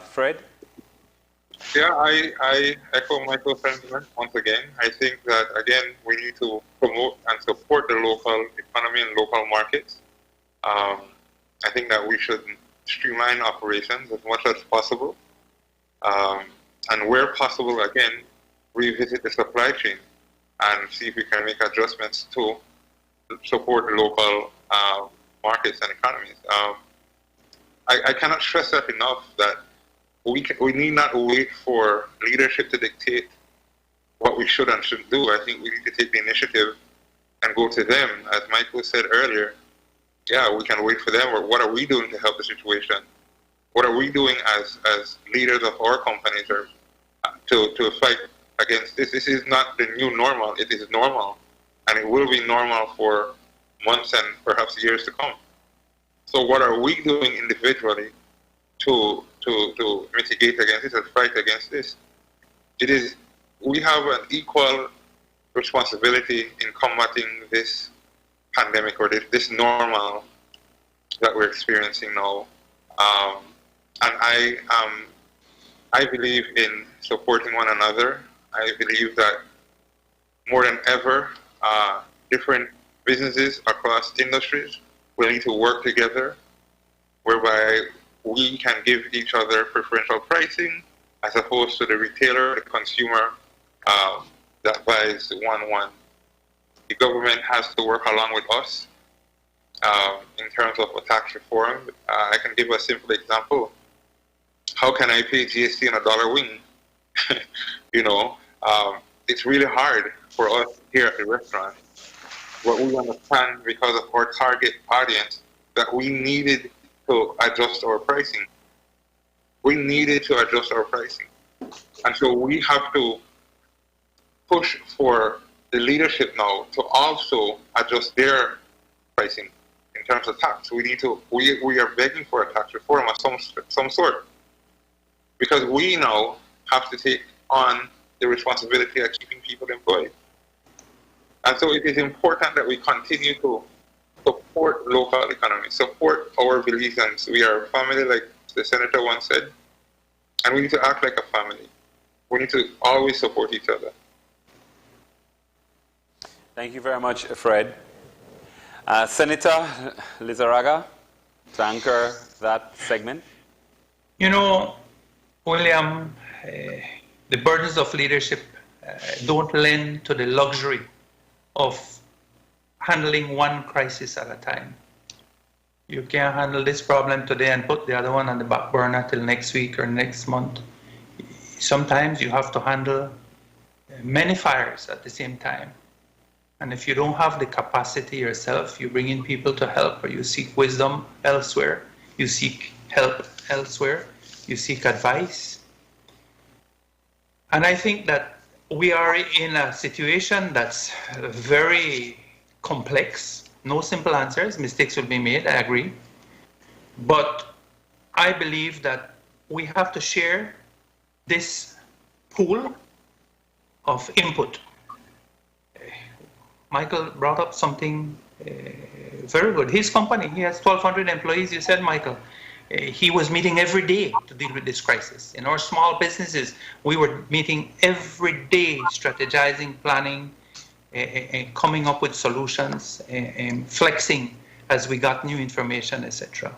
Fred? Yeah, I echo Michael's sentiment once again. I think that, again, we need to promote and support the local economy and local markets. I think that we should streamline operations as much as possible. And where possible, again, revisit the supply chain and see if we can make adjustments to support the local markets and economies. I cannot stress that enough, that we need not wait for leadership to dictate what we should and shouldn't do. I think we need to take the initiative and go to them. As Michael said earlier, yeah, we can wait for them. Or what are we doing to help the situation? What are we doing as leaders of our companies or to fight against this? This is not the new normal. It is normal, and it will be normal for months and perhaps years to come. So what are we doing individually to mitigate against this and fight against this? we have an equal responsibility in combating this pandemic or this normal that we're experiencing now. And I believe in supporting one another. I believe that more than ever, different businesses across industries will need to work together, whereby we can give each other preferential pricing as opposed to the retailer, the consumer that buys one. The government has to work along with us in terms of a tax reform. I can give a simple example. How can I pay GST on a dollar wing? It's really hard for us here at the restaurant. But we understand because of our target audience that we needed to adjust our pricing. And so we have to push for the leadership now to also adjust their pricing in terms of tax. We are begging for a tax reform of some sort, because we now have to take on the responsibility of keeping people employed. And so it is important that we continue to support local economy, support our Belizeans. We are a family, like the senator once said, and we need to act like a family. We need to always support each other. Thank you very much, Fred. Senator Lizarraga, to anchor that segment. William, the burdens of leadership don't lend to the luxury of handling one crisis at a time. You can't handle this problem today and put the other one on the back burner till next week or next month. Sometimes you have to handle many fires at the same time. And if you don't have the capacity yourself, you bring in people to help, or you seek wisdom elsewhere, you seek help elsewhere, you seek advice. And I think that we are in a situation that's very complex. No simple answers. Mistakes will be made, I agree. But I believe that we have to share this pool of input. Michael brought up something very good. His company, he has 1,200 employees, you said, Michael. He was meeting every day to deal with this crisis. In our small businesses, we were meeting every day, strategizing, planning, and coming up with solutions, and flexing as we got new information, etc.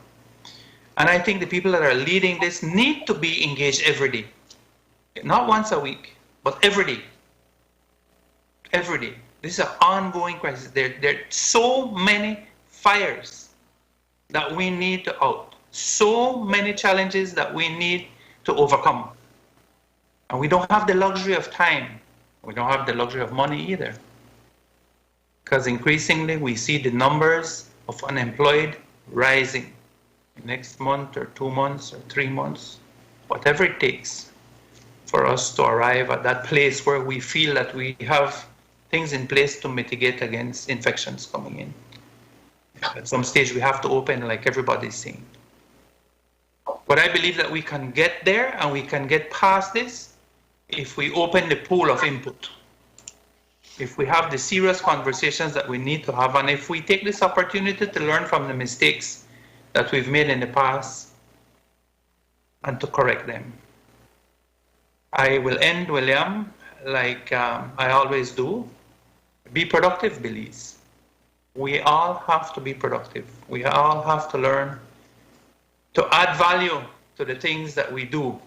And I think the people that are leading this need to be engaged every day. Not once a week, but every day. Every day. This is an ongoing crisis. There are so many fires that we need to out. So many challenges that we need to overcome. And we don't have the luxury of time. We don't have the luxury of money either. Because increasingly we see the numbers of unemployed rising. Next month or 2 months or 3 months, whatever it takes for us to arrive at that place where we feel that we have things in place to mitigate against infections coming in. At some stage we have to open, like everybody's saying. But I believe that we can get there and we can get past this if we open the pool of input. If we have the serious conversations that we need to have, and if we take this opportunity to learn from the mistakes that we've made in the past and to correct them. I will end, William, like I always do. Be productive, Belize. We all have to be productive. We all have to learn to add value to the things that we do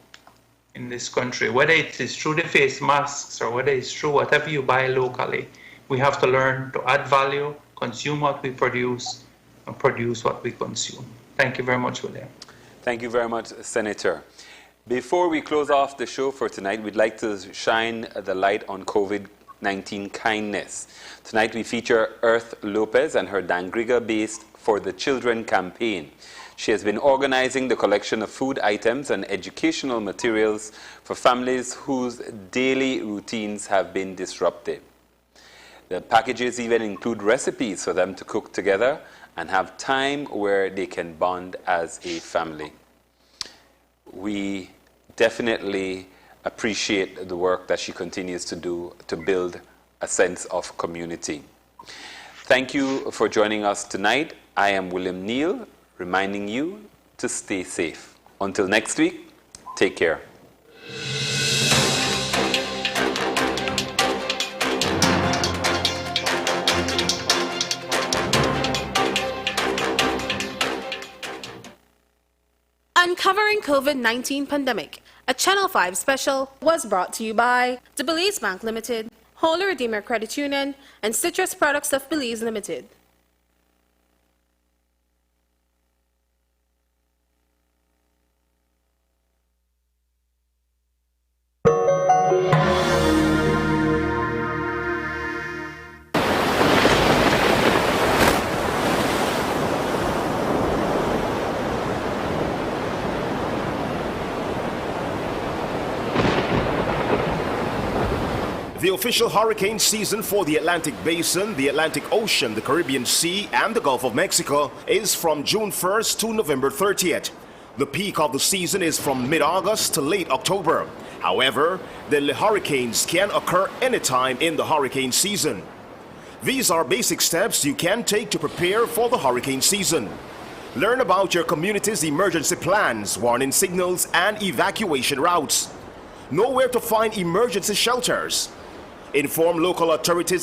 in this country, whether it is through the face masks or whether it's through whatever you buy locally. We have to learn to add value, consume what we produce, and produce what we consume. Thank you very much, William. Thank you very much, Senator. Before we close off the show for tonight, we'd like to shine the light on COVID-19 kindness. Tonight we feature Earth Lopez and her Dangriga-based For the Children campaign. She has been organizing the collection of food items and educational materials for families whose daily routines have been disrupted. The packages even include recipes for them to cook together and have time where they can bond as a family. We definitely appreciate the work that she continues to do to build a sense of community. Thank you for joining us tonight. I am William Neal, reminding you to stay safe. Until next week, take care. Uncovering COVID-19 Pandemic, a Channel 5 special, was brought to you by the Belize Bank Limited, Holy Redeemer Credit Union, and Citrus Products of Belize Limited. The official hurricane season for the Atlantic Basin, the Atlantic Ocean, the Caribbean Sea, and the Gulf of Mexico is from June 1st to November 30th. The peak of the season is from mid-August to late October. However, the hurricanes can occur anytime in the hurricane season. These are basic steps you can take to prepare for the hurricane season. Learn about your community's emergency plans, warning signals, and evacuation routes. Know where to find emergency shelters. Inform local authorities